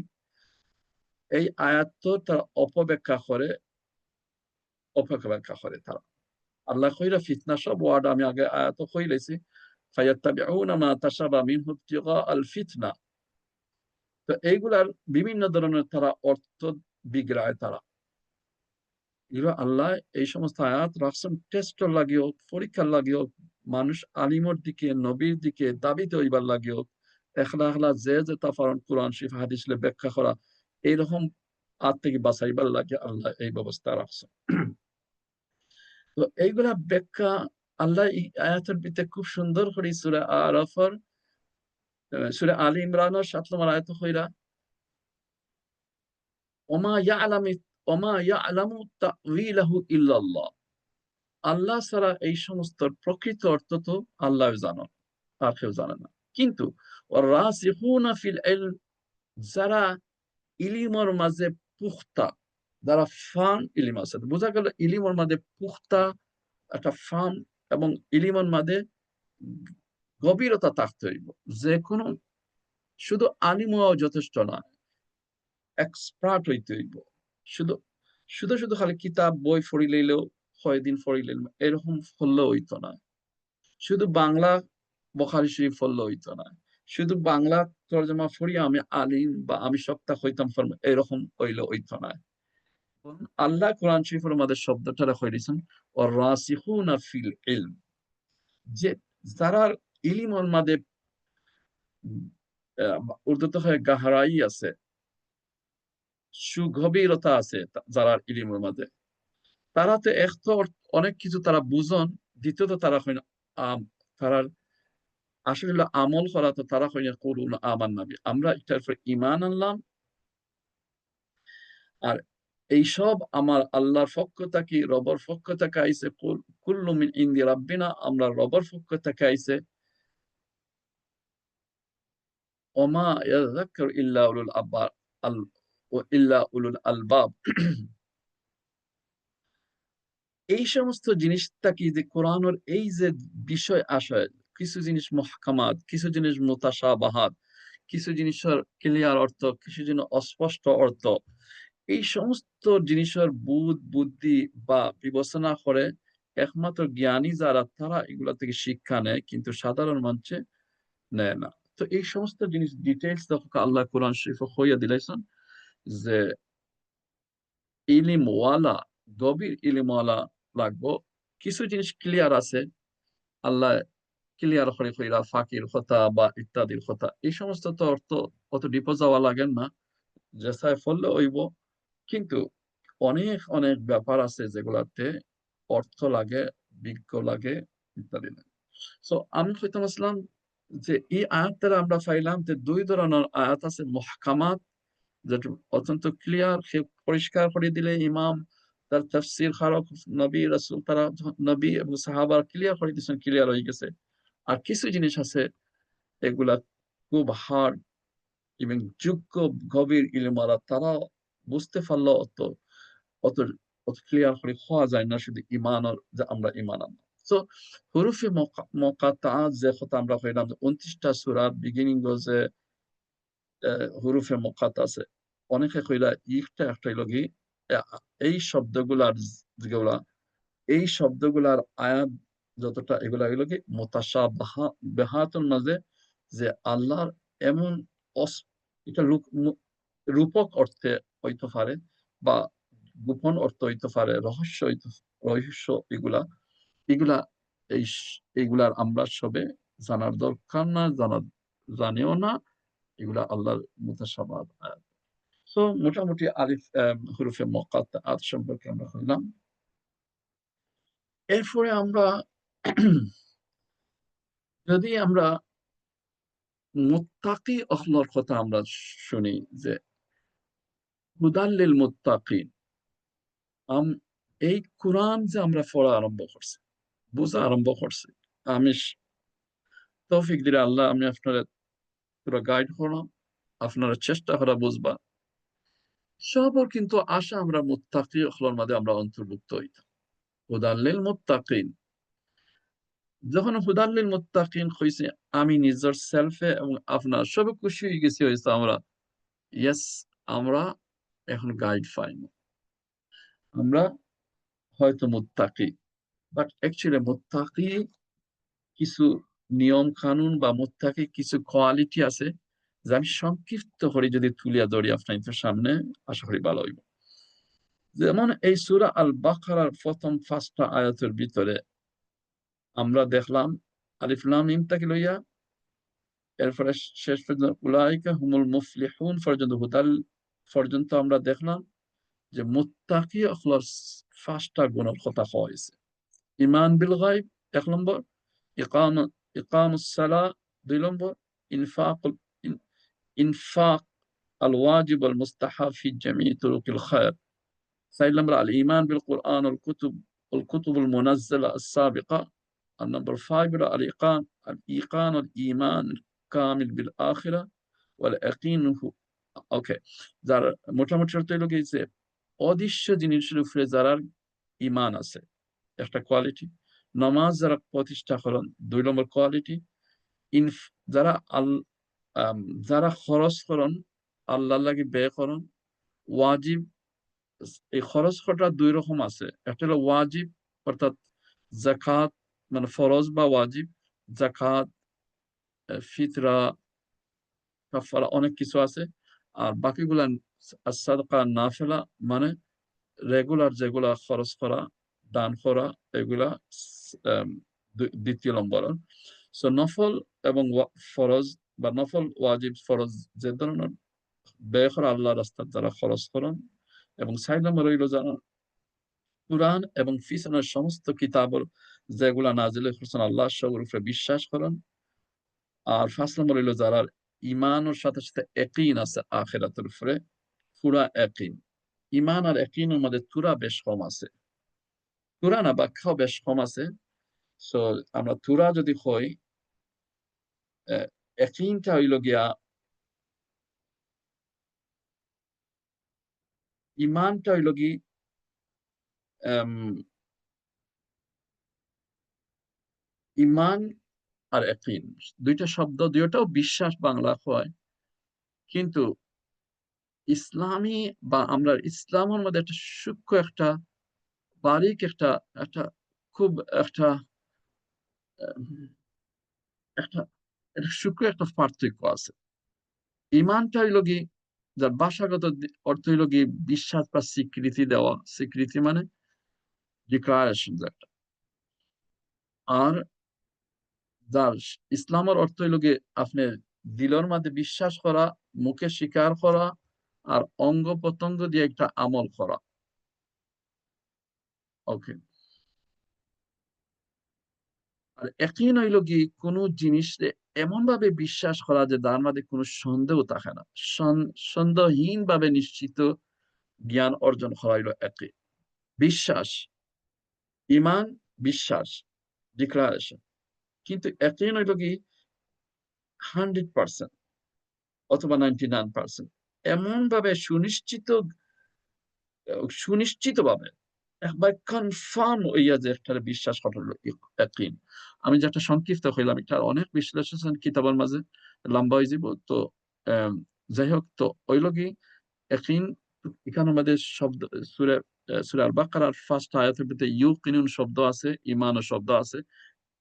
এই আয়াত তারা অপব্যাখ্যা করে তারা। আল্লাহ কইরা ফিতনা সব ওয়ার্ড আমি আগে আয়াত কইলেছি, ফায়াত্তাবিউনা মা তাশাবা মিনহু ইবতিগা আল ফিতনা। তো এইগুলার বিভিন্ন ধরনের তারা অর্থ বিগ্রায় তারা। এগুলো আল্লাহ এই সমস্ত আয়াত রাখছেন টেস্টর লাগিও, পরীক্ষার লাগিও, মানুষ আলিমর দিকে নবীর দিকে দাবিতে হইবার লাগিও, এখলা যে তাফারন কোরআন শরীফ হাদিস ব্যাখ্যা করা, এইরকম আত থেকে বাঁচাইবার লাগে আল্লাহ এই ব্যবস্থা রাখছেন। তো এইগুলা ব্যাখ্যা আল্লাহ এই আয়াতের ভিতরে খুব সুন্দর করে সূরা আরাফের সূরা আলী ইমরানের ৭ নম্বর আয়াত কইরা ওমা ইয়ালামু তা'ওয়িলাহু ইল্লাল্লাহ। আল্লাহ ছাড়া এই সমস্ত প্রকৃত অর্থ তো আল্লাহ জানেন, আর কেউ জানে না। কিন্তু ওয়ারাসিখুনা ফিল ইলম, যারা ইলিমের মাঝে পুখতা, যারা ফার্ম ইলিম আছে, বোঝা গেল ইলিমের মাঝে পুখতা একটা ফার্ম, এবং ইলিমের মাঝে গভীরতা থাকতে হইব। যে কোনো শুধু আলিম হওয়া যথেষ্ট না, এক্সপার্ট হইতে হইব। শুধু শুধু শুধু খালি কিতাব বই পড়ি লইলেও কয়দিন পড়ি লইলাম এরকম পড়লে হইতো না। শুধু বাংলা বুখারী শরীফ পড়লে হইতো না। শুধু বাংলা তরজমা পড়ি আমি আলিম বা আমি সপ্তাহ হইতাম এরকম হইলে হইতো না। আল্লাহ কোরআন শরীফের মধ্যে শব্দটা রাখা দিয়েছেন ওয়ারাসিখুনা ফিল ইলম, যে যারা ইলমের মধ্যে উর্দুতে হয় গাহরাই আছে, সুগভীরতা আছে যারা ইলমের মধ্যে, তারা তো এক তো অনেক কিছু তারা বুঝন, দ্বিতীয়ত তারা হয় তারা আসলে আমল করা, তো তারা হয় করুন আমার নাবি, আমরা এটার উপর ঈমান আনলাম, আর এইসব আমার আল্লাহর পক্ষ থেকে, রবের পক্ষ থেকে আইছে, কুল্লু মিন ইনদি রাব্বিনা, আমরা রবের পক্ষ থেকে আইছে, ওমা ইয়াযাক্কারু ইল্লা উলুল আলবাব। এই সমস্ত জিনিসটা কি যে কোরআনের এই যে বিষয় আশয় কিছু জিনিস মুহকামাত, কিছু জিনিস মুতাশাবাহাত, কিছু জিনিসের ক্লিয়ার অর্থ, কিছু জিনিস অস্পষ্ট অর্থ। এই সমস্ত জিনিসের বুদ্ধি বা বিবেচনা করে একমাত্র জ্ঞানী যারা তারা এগুলা থেকে শিক্ষা নেয়, কিন্তু সাধারণ মানুষে নেয় না। তো এই সমস্ত জিনিস ডিটেইলস দেখো আল্লাহ কোরআন শরীফে হইয়া দিলাইছেন যে ইলিমওয়ালা, গভীর ইলিমওয়ালা লাগবো। কিছু জিনিস ক্লিয়ার আছে, আল্লাহ ক্লিয়ার করে কইরা ফাকির কথা বা ইত্যাদির কথা, এই সমস্ত তো অর্থ অত ডিপো যাওয়া লাগেন না, যেসায় ফললে হইব। কিন্তু অনেক অনেক ব্যাপার আছে যেগুলাতে অর্থ লাগে, বিজ্ঞ লাগে, ইত্যাদি লাগে। সো আমি কইতাম আসলাম যে এই আয়াত দ্বারা আমরা পাইলাম যে দুই ধরনের আয়াত আছে, মুহকামাত যেটা অত্যন্ত ক্লিয়ার, সে পরিষ্কার করে দিলে ইমাম তার তাফসীর কারক নবী রাসূল তারা নবী এবং সাহাবা ক্লিয়ার করে দিয়েছেন, ক্লিয়ার হয়ে গেছে। আর কিছু জিনিস আছে এগুলা খুব হার্ড এবং যোগ্য গভীর ইলমারা তারা বুঝতে পারলো অত অত অত ক্লিয়ার করে হওয়া যায় না, শুধু ইমান যে আমরা ইমান আনবো। সো হুরুফে মুকাত্তাআত যে কথা আমরা কইলাম 29টা সূরার বিগিনিং যে হুরুফে মুকাত্তা আছে, অনেকে কইলা একটা একটা লগি এই শব্দগুলার যেগুলা, এই শব্দগুলার আয়াত যতটা এগুলা হইল কি মুতাশাবাহাতুল মাঝে, যে আল্লাহর এমন এটা রূপক অর্থে হইতে পারে বা গোপন অর্থ হইতে পারে, রহস্য এগুলা এগুলা এইগুলার আমরা সবে জানার দরকার না, জানিও না, এগুলা আল্লাহর মুতাশাবাহাত আয়াত। সো মোটামুটি আলিফ হুরুফে মুকাত্তাআত সম্পর্কে আমরা হইলাম। এরপরে আমরা যদি আমরা মুত্তাকি আহলার কথা আমরা শুনি যে হুদাল লিল মুত্তাকিন, এই কোরআন যে আমরা পড়া আরম্ভ করছি, বোঝা আরম্ভ করছি, আমি তৌফিক দিলে আল্লাহ আমি আপনারা পুরো গাইড করলাম, আপনারা চেষ্টা করা বুঝবা সবর, কিন্তু আশা আমরা মুত্তাকি আহলার মধ্যে আমরা অন্তর্ভুক্ত হইতাম। হুদাল লিল মুত্তাকিন, যখন হুদাল লিল মুত্তাকিন হইছে, আমি নিজের সেলফে এবং আপনার সবে খুশি হয়ে গেছি, হয়েছে আমরা ইয়েস, আমরা এখন গাইড পাইনি, আমরা হয়তো মুত্তাকি, বাট অ্যাকচুয়ালি মুত্তাকি কিছু নিয়ম কানুন বা মুত্তাকি কিছু কোয়ালিটি আছে যা আমি সংক্ষিপ্ত করে যদি তুলিয়া ধরি আপনাদের সামনে, আশা করি ভালো হইব। যেমন এই সূরা আল বাকারার প্রথম 5টা আয়াতের ভিতরে আমরা দেখলাম আলিফ লাম মিম থেকে লইয়া এরপরে শেষ পর্যন্ত উলাইকা হুমুল মুফলিহুন পর্যন্ত, হুদাল পর্যন্ত আমরা দেখলাম যে মুত্তাকি আখলার 5টা গুণের কথা হয়েছে। ইমান বিল গায়ব 1 নম্বর, ইকামুস সালাহ 2 নম্বর, ইনফাক ইনফাক আল ওয়াজিব ওয়াল মুস্তাহাব ফি জামি তুরুকিল খায়র 4 নম্বর, আল ঈমান বিল কুরআন ওয়াল কুতুব আল মুনাজ্জালা আস-সাবিকা। আর নম্বর 5 হলো আল ইকান ওয়াল ঈমান কামিল বিল আখিরা ওয়াল ইয়াকিন। ওকে, যার মোটামুটি অর্থ হলো কি যে অদৃশ্য জিনিসের উপরে যারা ঈমান আছে, একটা কোয়ালিটি। নামাজ যারা প্রতিষ্ঠা করেন 2 নম্বর কোয়ালিটি। যারা আম, যারা খরচ করেন, আল্লাহর লাগি ব্যয় করেন, ওয়াজিব, এই খরচ করাটা 2 রকম আছে, একটা হলো ওয়াজিব অর্থাৎ যাকাত, মানে ফরজ বা ওয়াজিব, যাকাত, ফিতরা, কাফারা, অনেক কিছু আছে। আর বাকিগুলা সাদকা নাফিলা, মানে রেগুলার যেগুলা খরচ করা, দান করা, এগুলা আম, দ্বিতীয় নম্বর। সো নফল এবং ফরজ বা নফল ওয়াজিব ফরজ যে ধরনের ব্যয় করা আল্লাহ রাস্তার যারা খরচ করেন, এবং 4 নম্বর হইল যারা কুরআন এবং ফিসনের সমস্ত কিতাব যেগুলা নাজিল করেছেন আল্লাহ সবার উপরে বিশ্বাস করেন। আর 5 নম্বর হইল যারা ইমানের সাথে সাথে ইয়াকিন আছে আখিরাতের উপরে, পুরা ইয়াকিন। ইমান আর ইয়াকিনের মধ্যে তুরা বেশ কম আছে, তুরা না ব্যাখ্যাও বেশ কম আছে। সো আমরা তুরা যদি হই, ইয়াকিনটা হইল গিয়া, ইমানটা হইল কি ইমান আর ইয়াকিন, দুইটা শব্দ দুইটাও বিশ্বাস বাংলা হয়, কিন্তু ইসলামী বা আমরা ইসলামের মধ্যে একটা সূক্ষ্ম একটা বারিক একটা একটা খুব একটা একটা একটা সূক্ষ্ম একটা পার্থক্য আছে। ইমানটা হইল গিয়ে যার ভাষাগত অর্থ হইল গিয়ে বিশ্বাস বা স্বীকৃতি দেওয়া, স্বীকৃতি মানে ডিক্লারেশন একটা। আর যার ইসলামের অর্থ হইল গিয়ে আপনি দিলের মধ্যে বিশ্বাস করা, মুখে স্বীকার করা, আর অঙ্গ প্রত্যঙ্গ দিয়ে একটা আমল করা। ওকে। আর ইয়াকিন হইল কি কোনো জিনিসে এমন ভাবে বিশ্বাস করা যে তার মধ্যে কোনো সন্দেহ থাকে না, সন্দেহহীন ভাবে নিশ্চিত জ্ঞান অর্জন করা হইল ইয়াকিন। বিশ্বাস, ইমান, বিশ্বাস, ডিক্লারেশন। কিন্তু ইয়াকিন হইল কি 100% অথবা 99%, এমন ভাবে সুনিশ্চিত ভাবে একবার কনফার্ম হইয়া যে একটা বিশ্বাস করা হলো ইয়াকিন। আমি যেটা সংক্ষিপ্ত হইলাম, এটা অনেক বিশ্লেষণ কিতাবের মাঝে লম্বা হয়ে যাব। তো আম, যাই হোক, তো ওই লগি ইয়াকিন এখানে আমাদের শব্দ সূরা আল বাকারার ফার্স্ট আয়াতের ভিতরে ইউকিনুন শব্দ আছে, ইমানও শব্দ আছে।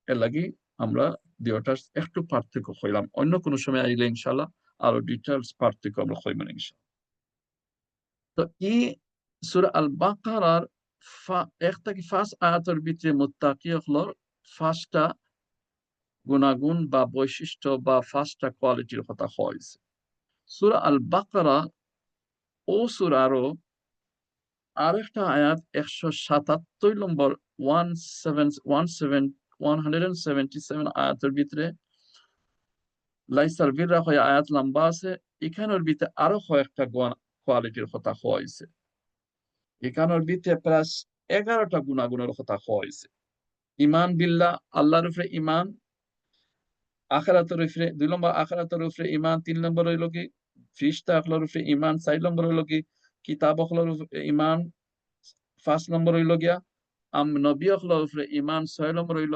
এর লাগি আমরা দুইটার একটু পার্থক্য হইলাম। অন্য কোনো সময় আইলে ইনশাআল্লাহ আরো ডিটেইলস পার্থক্য আমরা হইব ইনশাআল্লাহ। তো এই সূরা আল বাকারার এক থেকে 5 আয়াতের ভিতরে মুত্তাকি হলোর 5টা গুণাগুণ বা বৈশিষ্ট্য বা 5টা কোয়ালিটির কথা হয়েছে। সূরা আল বাকারা ও সূরারও আরেকটা আয়াত 177 নম্বর 177 আয়াতের ভিতরে লাইসাল বিররা হয়ে আয়াত লম্বা আছে। এখানের ভিতরে আরো কয়েকটা কোয়ালিটির কথা হয়েছে। এখানের ভিতরে প্রায় 11টা গুণাগুণের কথা হয়েছে। ইমান বিল্লাহ, আল্লাহর উপরে ইমান, আখিরাতের উপরে 2 নম্বর, আখিরাতের উপরে ইমান 3 নম্বর হইল কি ফেরেশতা আল্লাহর উপরে ইমান, 4 নম্বর হইল কি কিতাব আল্লাহর উপরে ইমান, 5 নম্বর হইল গিয়া নবী আল্লাহর উপরে ইমান, 6 নম্বর হইল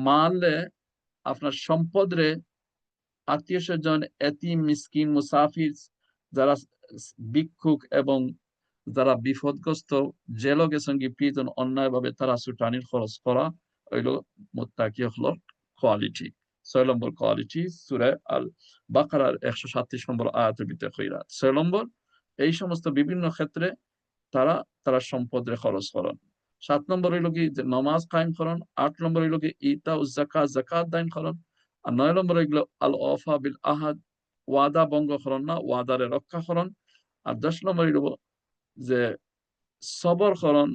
মালে আপনার সম্পদ রে আত্মীয় স্বজন, এতিম, মিসকিন, মুসাফির, যারা ভিক্ষুক এবং যারা বিপদগ্রস্ত, জেলে গেছেন কি প্রিজন অন্যায়ভাবে তারা ছুটানির খরচ করা হইল মুত্তাকি হলোর কোয়ালিটি। 6 নম্বর কোয়ালিটি সূরা আল বাকারার 137 নম্বর আয়াতের ভিতরে কইরা। 6 নম্বর, এই সমস্ত বিভিন্ন ক্ষেত্রে তারা তারা সম্পদের খরচ করেন। 7 নম্বর হইল কি যে নামাজ কায়েম করেন। 8 নম্বর হইল কি ইতা ও যাকাত, যাকাত দান করেন। আর 9 নম্বর হইল আল ওয়াফা বিল আহাদ, ওয়াদা ভঙ্গ করেন না, ওয়াদারে রক্ষা করেন। আর 10 নম্বর হইল যে সবর করেন,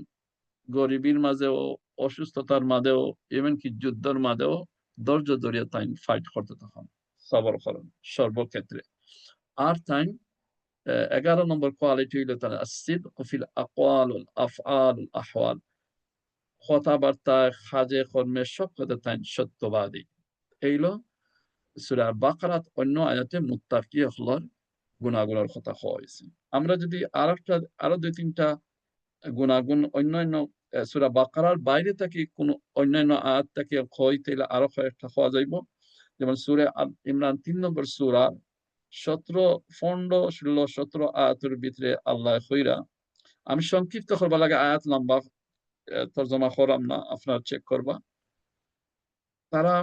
গরিবের মাঝেও, অসুস্থতার মাঝেও, এমনকি যুদ্ধের মাঝেও ধৈর্য ধরিয়া তাই ফাইট করতে থাকেন, সবর করেন সর্বক্ষেত্রে। আর তাই 11 নম্বর কোয়ালিটি হইল তারা সিদক ফিল আকওয়াল ওয়াল আফআল ওয়াল আহওয়াল, কথাবার্তা, কাজে কর্মে সব কথা তাই সত্যবাদী। এইলো সূরা বাকারাত অন্য আয়াতে মুত্তাকি হলোর গুণাগুণের কথা হয়েছে। আমরা যদি আরো 2-3টা গুণাগুণ অন্যান্য সূরা বাকারার বাইরে থেকে কোন অন্যান্য আয়াত থেকে হয়, তাহলে আরো কয়েকটা হওয়া যাইব। যেমন সূরা আল ইমরান 3 নম্বর সূরা 17, 15, 16, 17 আয়াতের ভিতরে আল্লাহ কইরা, আমি সংক্ষিপ্ত করবা লাগে, আয়াত লম্বা তর্জমা করাম না, আপনারা চেক করবা। তারা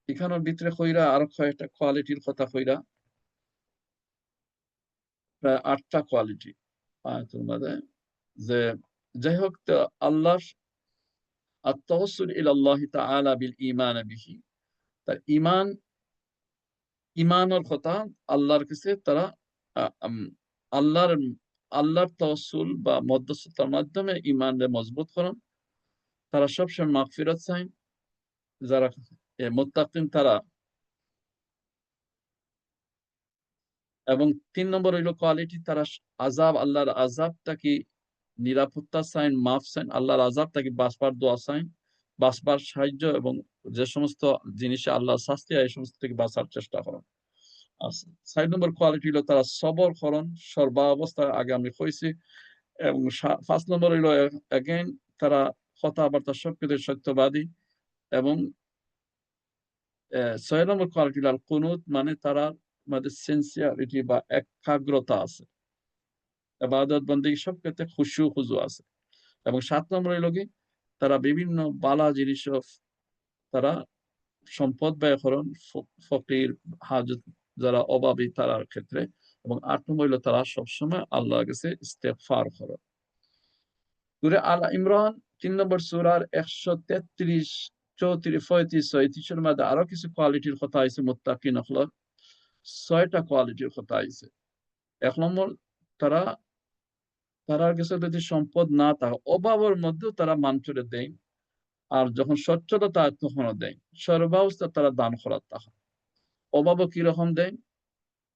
এখানের ভিতরে কইরা আরো কয়েকটা কোয়ালিটির কথা কইরা, প্রায় 8টা কোয়ালিটি আয়াতের মধ্যে। যে যাই হোক, আল্লাহর আত-তাওয়াসসুল ইলাল্লাহি তাআলা বিল ঈমান বিহি, তার ইমানের কথা আল্লাহর কাছে তারা আল্লাহর আল্লাহর তাওয়াসসুল বা মধ্যস্থতার মাধ্যমে ঈমানকে মজবুত করেন। তারা সবসময় মাগফিরাত চায়। যারা মুত্তাকিন তারা, এবং 3 নম্বর হইল কোয়ালিটি, তারা আল্লাহর আযাবটাকে নিরাপত্তা চায়, মাফ চায়, আল্লাহর আযাব থেকে বাঁচবার দোয়া চায়, বাঁচবার সাহায্য, এবং যে সমস্ত জিনিসে আল্লাহর শাস্তি হয় এই সমস্ত থেকে বাঁচার চেষ্টা করেন। আর 4 নম্বর কোয়ালিটি হলো তারা সবর করেন সর্বাবস্থায়, আগে আমি কইছি। এবং 5 নম্বর হইল এগেইন তারা কথাবার্তা সবকিছু সত্যবাদী এবং 6 নম্বর কোয়ালিটি আল কুনুত মানে তারা মধ্যে সিনসিয়ারিটি বা একাগ্রতা আছে। ইবাদত বন্দেগী সব ক্ষেত্রে খুশু খুজু আছে। এবং 7 নম্বর হইল কি তারা বিভিন্ন বালা জিনিসও তারা সম্পদ ব্যয় করেন ফকির হাজত যারা অভাবী তারার ক্ষেত্রে। এবং 8 নম্বর হইল তারা সবসময় আল্লাহর কাছে ইস্তেগফার করে। সূরা আল ইমরান 3 নম্বর সূরার 133, 34, 35, 36 এর মধ্যে আরো কিছু কোয়ালিটির কথা আছে মুত্তাকিন হলো 6টা কোয়ালিটির কথা আছে। 1 নম্বর তারা তারার কাছে যদি সম্পদ না থাকে অভাবের মধ্যেও তারা মানুষের দেয়। আর যখন সচ্ছলতা তখনও দেয়। সর্বাবস্থা তারা দান করার তাহা। অভাবও কিরকম দেয়?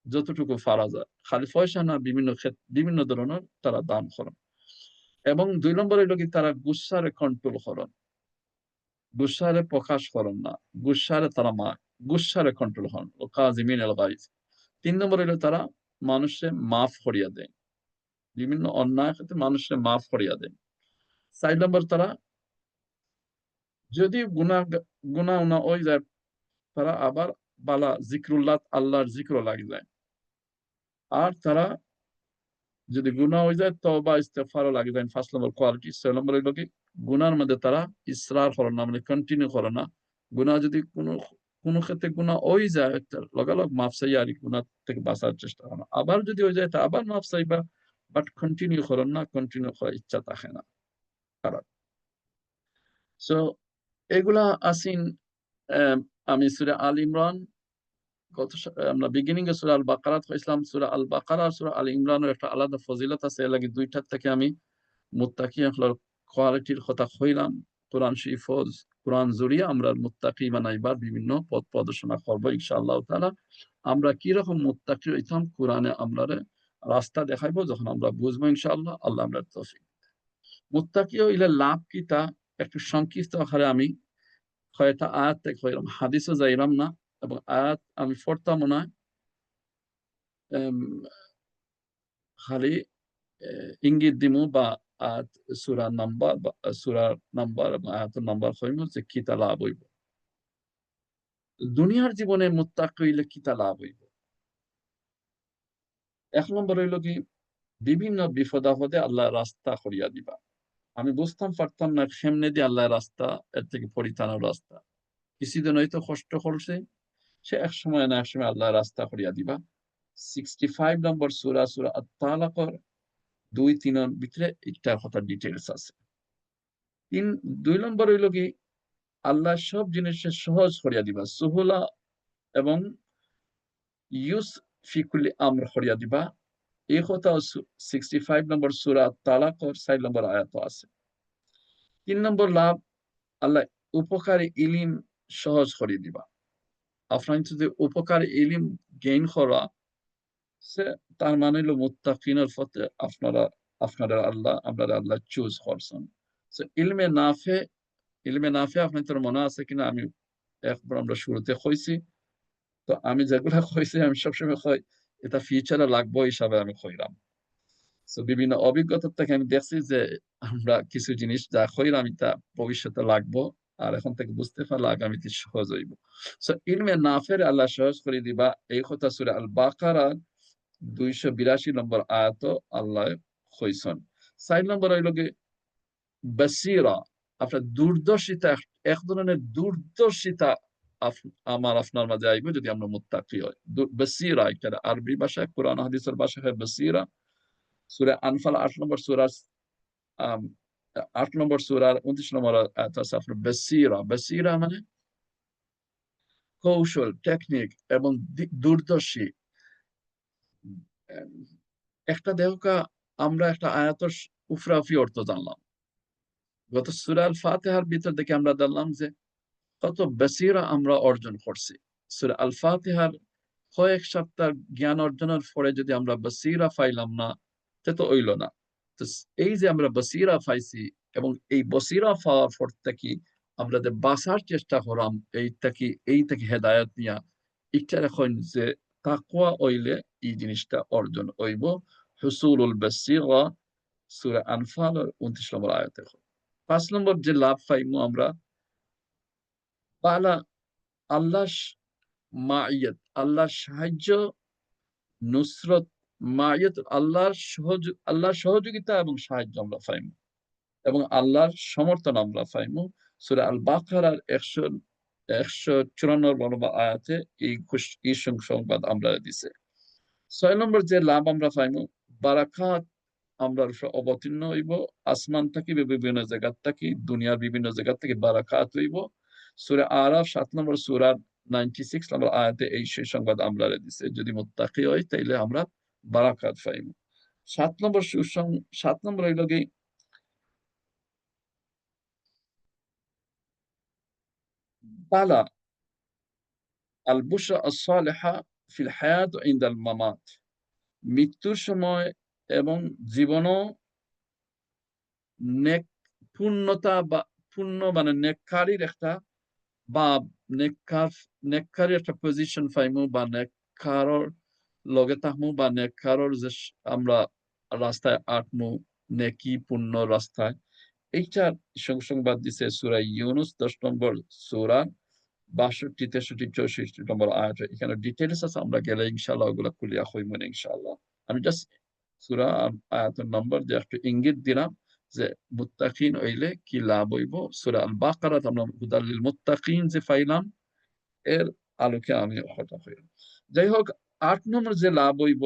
যতটুকু পারা যায়। খালি পয়সা না বিভিন্ন ধরনের তারা দান করেন। এবং 2 নম্বর হইল কি তারা গুসারে কন্ট্রোল করেন। গুসারে প্রকাশ করেন না। গুসারে তারা গুসারে কন্ট্রোল হন। ও কাজিমিন আল গাইজ। 3 নম্বর হইল তারা মানুষে মাফ করিয়া দেয়। বিভিন্ন অন্যায় ক্ষেত্রে মানুষে মাফ করিয়া দেয়। 4 নম্বর তারা যদি গুনাহ না হয়ে যায় তারা আবার বালা জিক্রুল্লাহ আল্লাহর জিক্র লাগে যায়। আর তারা যদি গুনাহ হয়ে যায় তওবা ইস্তেগফারও লাগে যায়। 5 নম্বর কোয়ালিটি। 6 নম্বর হইল কি গুনার মধ্যে তারা ইসরার করে না মানে কন্টিনিউ করে না। গুনাহ যদি কোনো ক্ষেত্রে গুনাহ হয়ে যায় লগালগ মাফ চাইয়া আর গুনাহ থেকে বাঁচার চেষ্টা করে না। আবার যদি হয়ে যায় তা আবার মাফ চাইবা বাট কন্টিনিউ করেন না, কন্টিনিউ করার ইচ্ছা থাকে না। খারাপ। সো এগুলা আসিন আমি সূরা আল ইমরান আমরা বিগিনিং এ সূরা আল বাকারাত কইছিলাম। সূরা আল বাকারা আর সূরা আল ইমরানের একটা আলাদা ফজিলত আছে। এর লাগি দুইটার থেকে আমি মুত্তাকি হলোর কোয়ালিটির কথা কইলাম। কোরআন শরীফ কোরআন জুড়িয়ে আমরা মুত্তাকি বানাইবার বিভিন্ন পথ প্রদর্শনা করব ইনশাআল্লাহ তাআলা। আমরা কি রকম মুত্তাকি হইতাম কোরআনে আমরারে রাস্তা দেখাইবো যখন আমরা বুঝবো ইনশাআল্লাহ। আল্লাহ আমরা তৌফিক। মুত্তাকি হইলে লাভ কি তা একটু সংক্ষিপ্ত আকারে আমি কয়েকটা আয়াত থেকে কইলাম। হাদিসে যাইলাম না এবং আয়াত আমি পড়তাম না। খালি ইঙ্গিত দিমু বা আয়াত সূরার নাম্বার বা সূরার নাম্বার এবং আয়াতের নাম্বার কইমু যে কিতা লাভ হইব। দুনিয়ার জীবনে মুত্তাকি হইলে কিতা লাভ হইব। 1 নম্বর হইল কি বিভিন্ন বিপদ-আপদে আল্লাহ রাস্তা করিয়া দিবা। আমি বুঝতাম পারতাম না কেমনে দিয়ে আল্লাহ রাস্তা এর থেকে পরিত্রাণের রাস্তা। কিছুদিন হয়তো কষ্ট করছে সে এক সময় না এক সময় আল্লাহ রাস্তা করিয়া দিবা। 65 নম্বর সূরা আত-তালাকর 2-3 এর ভিতরে এটার কথা ডিটেইলস আছে। 2 নম্বর হইল কি আল্লাহ সব জিনিসের সহজ করিয়া দিবা। সুহুলা এবং ইউস ফি কুল্লি আমর করিয়া দিবা। এই কথা 65 নম্বর সূরা আত-তালাকর 4 নম্বর আয়াত আছে। 3 নম্বর লাভ আল্লাহ উপকারী ইলম সহজ করিয়ে দিবা। আপনার যদি উপকারী ইলম গেইন করা সে তার মানে হলো মুত্তাকিনের পথে আপনারা আল্লাহ চুজ করছেন। সো ইলমে নাফে আপনাদের মনে আছে কিনা আমি একবার আমরা শুরুতে কইছি। তো আমি যেগুলা কইছি আমি সবসময় কই এটা ফিউচারে লাগবে হিসাবে আমি কইলাম। সো বিভিন্ন অভিজ্ঞতা থেকে আমি দেখছি যে আমরা কিছু জিনিস যা কইলাম এটা ভবিষ্যতে লাগবো। আর এখন থেকে বুঝতে পারলে আগামীতে সহজ হইব। সো ইলমে নাফের আল্লাহ সহজ করে দিবা এই কথা সূরা আল বাকারা 282 নম্বর আয়াত আল্লাহ কইছেন। 4 নম্বর হইল কি বাসীরা আপনার দূরদর্শিতা এক ধরনের দূরদর্শিতা আপনার মাঝে আইবে যদি আমরা মুত্তাকি হই। বাসীরা এটা আরবি ভাষায় কোরআন হাদিসের ভাষায় বাসীরা। সূরা আনফাল 8 নম্বর সূরার 8 নম্বর সূরার 29 নম্বর আয়াত আছে আপনার বাসীরা মানে কৌশল, টেকনিক এবং দূরদর্শী। একটা দেহকা আমরা একটা আয়াতের উফরাফি অর্থ জানলাম। গত সূরা আল ফাতিহার ভিতর থেকে আমরা জানলাম যে কত বাসীরা আমরা অর্জন করছি। সূরা আল ফাতিহার কয়েক সপ্তাহ জ্ঞান অর্জনের পরে যদি আমরা বাসীরা পাইলাম না তে তো হইল না। তো এই যে আমরা বাসীরা পাইছি এবং এই বাসীরা পাওয়ার পর থেকে আমরা যে বাঁচার চেষ্টা করলাম এই থেকে হেদায়েত নিয়া এটা এখন যে তাকওয়া হইলে এই জিনিসটা অর্জন হইব। হুসুলুল বাসীরা সূরা আনফাল 29 নম্বর আয়াতে। 5 নম্বর যে লাভ পাইমু আমরা পালা আল্লাহ মাইয়াত, আল্লাহর সাহায্য, নুসরত, মাইয়াত, আল্লাহর সহযোগিতা এবং সাহায্য আমরা পাইমু এবং আল্লাহর সমর্থন আমরা পাইমু। সূরা আল বাকারার 154 নম্বর আয়াতে এই সংবাদ আমরা দিছে। 6 নম্বর যে লাভ আমরা পাইমু বারাকাত আমরা অবতীর্ণ হইব আসমান থেকে, বিভিন্ন জায়গা থেকে, দুনিয়ার বিভিন্ন জায়গা থেকে বারাকাত হইব। সূরা আরাফ 7 নম্বর সূরার 96 নম্বর আয়াতে এই সংবাদ আমরা দিছে, যদি মুত্তাকি হই তাইলে আমরা বারাকাত পাইব। 7 নম্বর হইল কি বালা আল বুশরা আস-সালিহা ফিল হায়াত ওয়া ইনদাল মামাত, মৃত্যুর সময় এবং জীবনও নেক পূর্ণতা বা পূর্ণ মানে নেককারীর একটা বা নেককারীর একটা পজিশন পাইমু বা নেককারর লগে থাকমু বা নেককারর যে আমরা রাস্তায় আঁটমু নেকি পূর্ণ রাস্তায়, এইটার সংবাদ দিছে সূরা ইউনূস 10 নম্বর সূরা 62, 63, 64 নম্বর আয়াতে। এখানে ডিটেইলস আছে, আমরা গেলে ইনশাআল্লাহ ওগুলা ক্লিয়ার হইব না ইনশাআল্লাহ। আমি জাস্ট সূরা আয়াতের নম্বর যে একটু ইঙ্গিত দিলাম যে মুত্তাকিন হইলে কি লাভ হইব। সূরা আল বাকারাত আমরা হুদাল লিল মুত্তাকিন যে পাইলাম এর আলোকে আমি কথা হইলাম। যাই হোক, 8 নম্বর যে লাভ হইব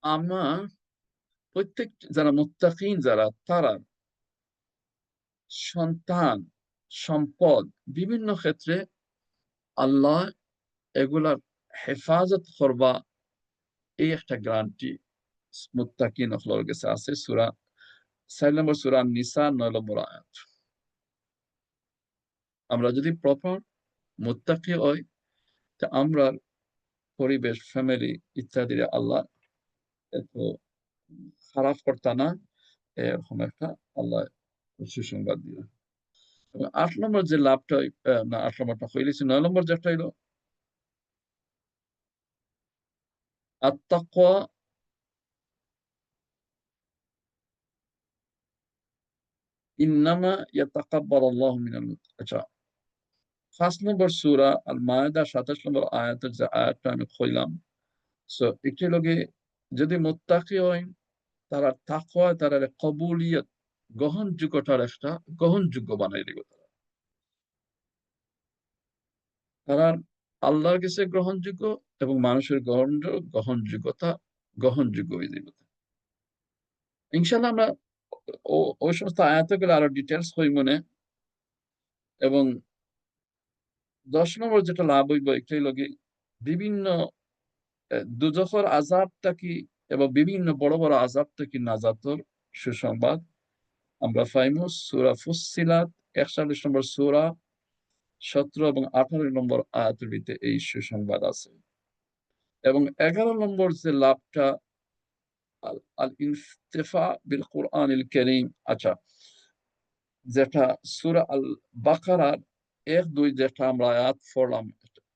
আমার প্রত্যেক যারা মুত্তাকিন যারা তারা সন্তান, সম্পদ বিভিন্ন ক্ষেত্রে আল্লাহ এগুলার হেফাজত করবা, এই একটা গ্যারান্টি মুত্তাকিন হলোর কাছে আছে। সূরা 4 নম্বর সূরা নিসা 9 নম্বর আয়াত। আমরা যদি প্রপার মুত্তাকি হই তা আমরা পরিবেশ, ফ্যামিলি ইত্যাদি আল্লাহ এত খারাপ করতা না, এরকম একটা আল্লাহ সুসংবাদ দিল। 8 নম্বর যে লাভটা না 8 নম্বরটা হইলেছে, 9 নম্বর যেটা হইল আত-তাকওয়া ইন্নামা ইয়াতাকাব্বালুল্লাহু মিনাল আচ্ছা, 5 নম্বর সূরা আল মায়েদা 27 নম্বর আয়াতের যে আয়াতটা আমি কইলাম, সো এটি লগে যদি মুত্তাকি হয় তারা তাকওয়া তারা কবুলিয়ত গ্রহণযোগ্যতার একটা গ্রহণযোগ্য বানাই দিব। তারা আল্লাহর কাছে গ্রহণযোগ্য এবং মানুষের গ্রহণযোগ্যতা গ্রহণযোগ্য হয়ে যাবে। ইনশাআল্লাহ আমরা ওই সমস্ত আয়াতগুলো আরো ডিটেলস হই মনে। এবং 10 নম্বর যেটা লাভ হইব একটাই লগে বিভিন্ন দুজখর আযাব থাকি এবং বিভিন্ন বড় বড় আযাব থাকি নাজাতর সুসংবাদ আমরা পাইমু। সূরা ফুসসিলাত 41 নম্বর সূরা 17 এবং 18 নম্বর আয়াতের ভিতরে এই সুসংবাদ আছে। এবং 11 নম্বর যে লাভটা আল ইনতিফা বিল কুরআনিল কারীম, আচ্ছা, যেটা সূরা আল বাকারার 1-2 যেটা আমরা আয়াত পড়লাম,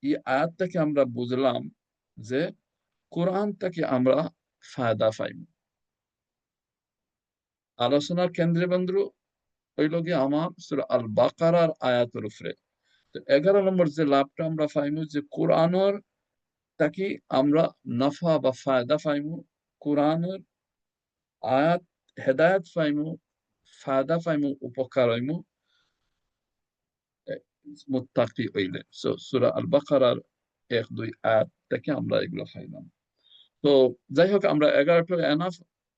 এই আয়াত থেকে আমরা বুঝলাম যে কোরআন থেকে আমরা ফায়দা পাই। আলোচনার কেন্দ্রবিন্দু হইল গিয়ে আমার সূরা আল বাকারার আয়াতের উপরে। তো 11 নম্বর যে লাভটা আমরা পাইমু যে কোরআনের তাকে আমরা নাফা বা ফায়দা পাইমু, কোরআনের আয়াত হেদায়েত পাইমু, ফায়দা পাইমু, উপকার হইমু মুত্তাকি হইলে। সূরা আল বাকারার 1-2 আয়াত থেকে আমরা এগুলো পাইলাম। তো যাই হোক, আমরা 11টা এনাফ,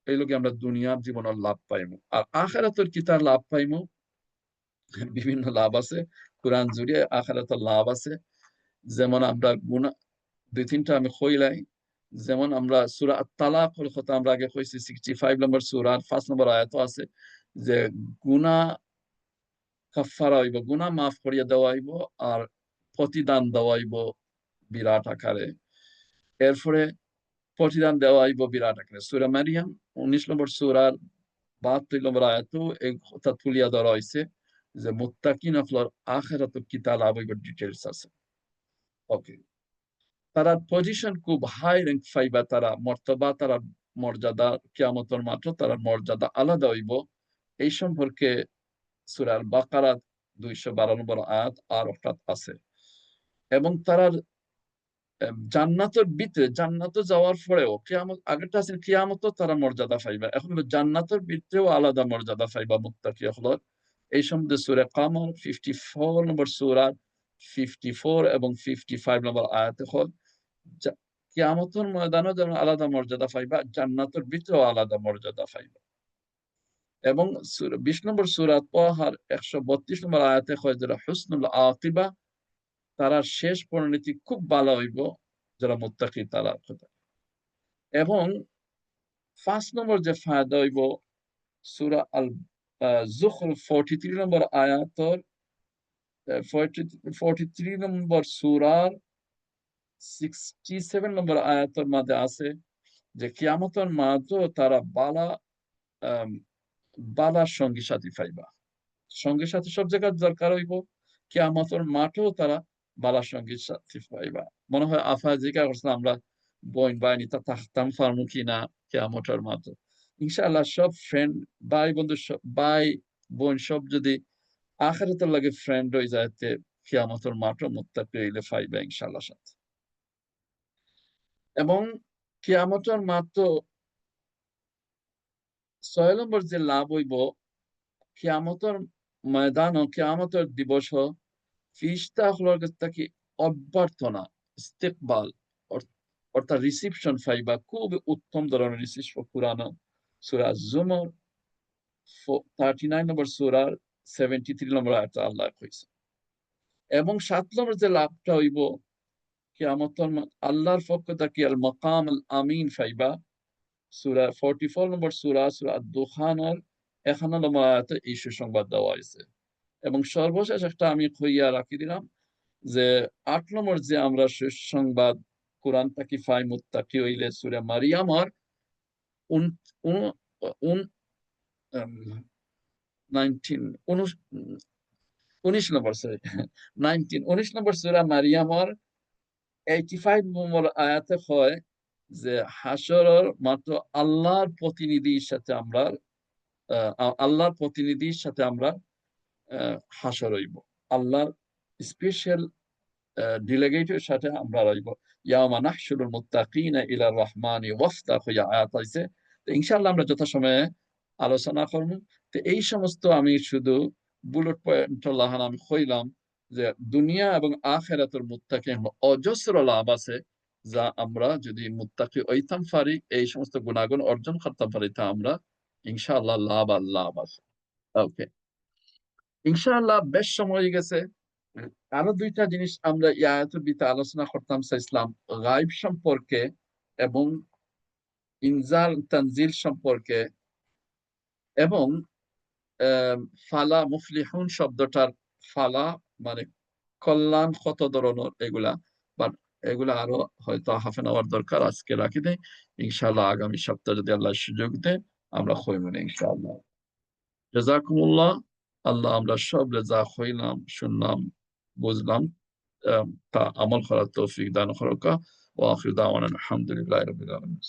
এই লোকে আমরা দুনিয়ার জীবনের লাভ পাইমু। আর আখিরাতের কি তার লাভ পাইমু? বিভিন্ন লাভ আছে কোরআন জুড়ে, আখিরাতের লাভ আছে। যেমন আমরা গুনাহ 2-3টা আমি কইলাই। যেমন আমরা সূরা আত-তালাকের কথা আমরা আগে কইছি, 65 নম্বর সূরার 5 নম্বর আয়াতও আছে যে গুনাহ কাফারা হইব, গুনাহ মাফ করিয়া দেওয়া হইব আর প্রতিদান দেওয়া হইব বিরাট আকারে। এরপরে প্রতিদান দেওয়া হইব বিরাট আকারে। সূরা মারিয়াম 19 নম্বর সূরার 72 নম্বর আয়াতেও এই কথা তুলিয়া ধরা হইছে যে মুত্তাকিন হলোর আখিরাতে কি তা লাভ হইব, ডিটেইলস আছে। ওকে, তারা পজিশন খুব হাই র্যাঙ্ক পাইবা, তারা মর্তবা, তারা মর্যাদা কিয়ামতের মাত্র তারা মর্যাদা আলাদা হইব। এই সম্পর্কে সূরা আল বাকারা 212 নম্বর আয়াত আর অর্থাৎ আছে। এবং তারা জান্নাতের ভিতরে, জান্নাতে যাওয়ার পরেও কিয়ামত, আগেরটা আছে কিয়ামত তারা মর্যাদা পাইবা, এখন হলো জান্নাতের ভিতরেও আলাদা মর্যাদা পাইবা মুত্তাকি হলো। এই সম্বন্ধে সূরা কামর 54 নম্বর সূরা 54 এবং 55 নম্বর আয়াতে হল কিয়ামতের ময়দানে যেমন আলাদা মর্যাদা পাইবা, জান্নাতের ভিতরেও আলাদা মর্যাদা পাইবা। এবং 20 নম্বর সূরা তাহার 132 নম্বর আয়াতে হয় যারা হুসনুল আকিবা, তারা শেষ পরিণতি খুব ভালো হইব যারা মুত্তাকি তারা কথা। এবং 5 নম্বর যে ফায়দা হইব সূরা আল যুখরুফ 43 নম্বর আয়াতর 43 নম্বর সূরার 67 নম্বর আয়াতের মধ্যে আছে যে কিয়ামতের মাঝে তারা বালা সঙ্গী সাথী পাইবা। সঙ্গী সাথী সব জায়গায় দরকার হইব, কিয়ামতের মাঠেও তারা বালা সঙ্গী সাথী পাইবা। মনে হয় আফা জিজ্ঞাসা করছেন আমরা বোন বাহিনী তা থাকতাম পারমু কিনা কিয়ামতের মাঠে। ইনশাআল্লাহ সব ফ্রেন্ড ভাই বন্ধু ভাই বোন সব যদি আখিরাতের লাগে ফ্রেন্ড হয়ে যায়, কিয়ামতের মাঠে মুত্তাকি হইলে পাইবা ইনশাআল্লাহ সাথে। এবং কিয়ামতের মাত্র 6 নম্বর যে লাভ হইব, কিয়ামতের ময়দান ও কিয়ামতের দিবস ফিরিস্তা হলোর কাছ থেকে অভ্যর্থনা, ইস্তেকবাল অর্থাৎ রিসিপশন পাইবা, খুব উত্তম ধরনের রিসিপশন। কুরআন সূরা জুমর 39 নম্বর সূরার 73 নম্বর আয়াতে আল্লাহ কইছে। এবং 7 নম্বর যে লাভটা হইব কিয়ামতের আল্লাহর পক্ষ থেকে আল মাকাম আল আমিন পাইবা, সূরা 44 নম্বর সূরা দুখানের 51 নম্বর আয়াতে এই সুসংবাদ দেওয়া হয়েছে। এবং সর্বশেষ একটা আমি কইয়া রাখি দিলাম যে 8 নম্বর যে আমরা সুসংবাদ কোরআন থেকে পাই মুত্তাকি হইলে সূরা মারিয়ামর 19 নম্বর সরি 19 নম্বর সূরা মারিয়ামর 85 নম্বর আয়াতে হয় যে হাসরের মাত্র আল্লাহর প্রতিনিধির সাথে আমরা হাসর হইব, আল্লাহর স্পেশাল ডেলিগেটের সাথে আমরা রইব। ইয়াওমা নাহশুরুল মুত্তাকিনা ইলার রহমানি ওয়াফদা হইয়া আয়াত আছে। তো ইনশাআল্লাহ আমরা যথাসময়ে আলোচনা করব। তো এই সমস্ত আমি শুধু বুলেট পয়েন্ট লাহান আমি কইলাম যে দুনিয়া এবং আখিরাতের মুত্তাকি অজস্র লাভ আছে, যা আমরা যদি মুত্তাকি হইতাম পারি, এই সমস্ত গুণাগুণ অর্জন করতে পারি, তা আমরা ইনশাআল্লাহ লাভ আছে। ওকে, ইনশাআল্লাহ বেশ সময় হয়ে গেছে। আরো দুইটা জিনিস আমরা এই আয়াতের ভিতরে আলোচনা করতাম চাইছিলাম, গায়ব সম্পর্কে এবং ইনজাল তানজিল সম্পর্কে, এবং ফালা মুফলিহুন শব্দটার ফালা মানে কল্যাণ কত ধরনের এগুলা, বাট এগুলা আরো হয়তো হাফ এন আওয়ার দরকার, আজকে রাখি দেয়। ইনশাআল্লাহ আগামী সপ্তাহে যদি আল্লাহ সুযোগ দেয় আমরা হইমনে ইনশাআল্লাহ। জাযাকুমুল্লাহ। আল্লাহ আমরা সব যা হইলাম শুনলাম বুঝলাম তা আমল করার তৌফিক দান করুক। ওয়া আখিরু দাওয়ানা আলহামদুলিল্লাহি রাব্বিল আলামিন।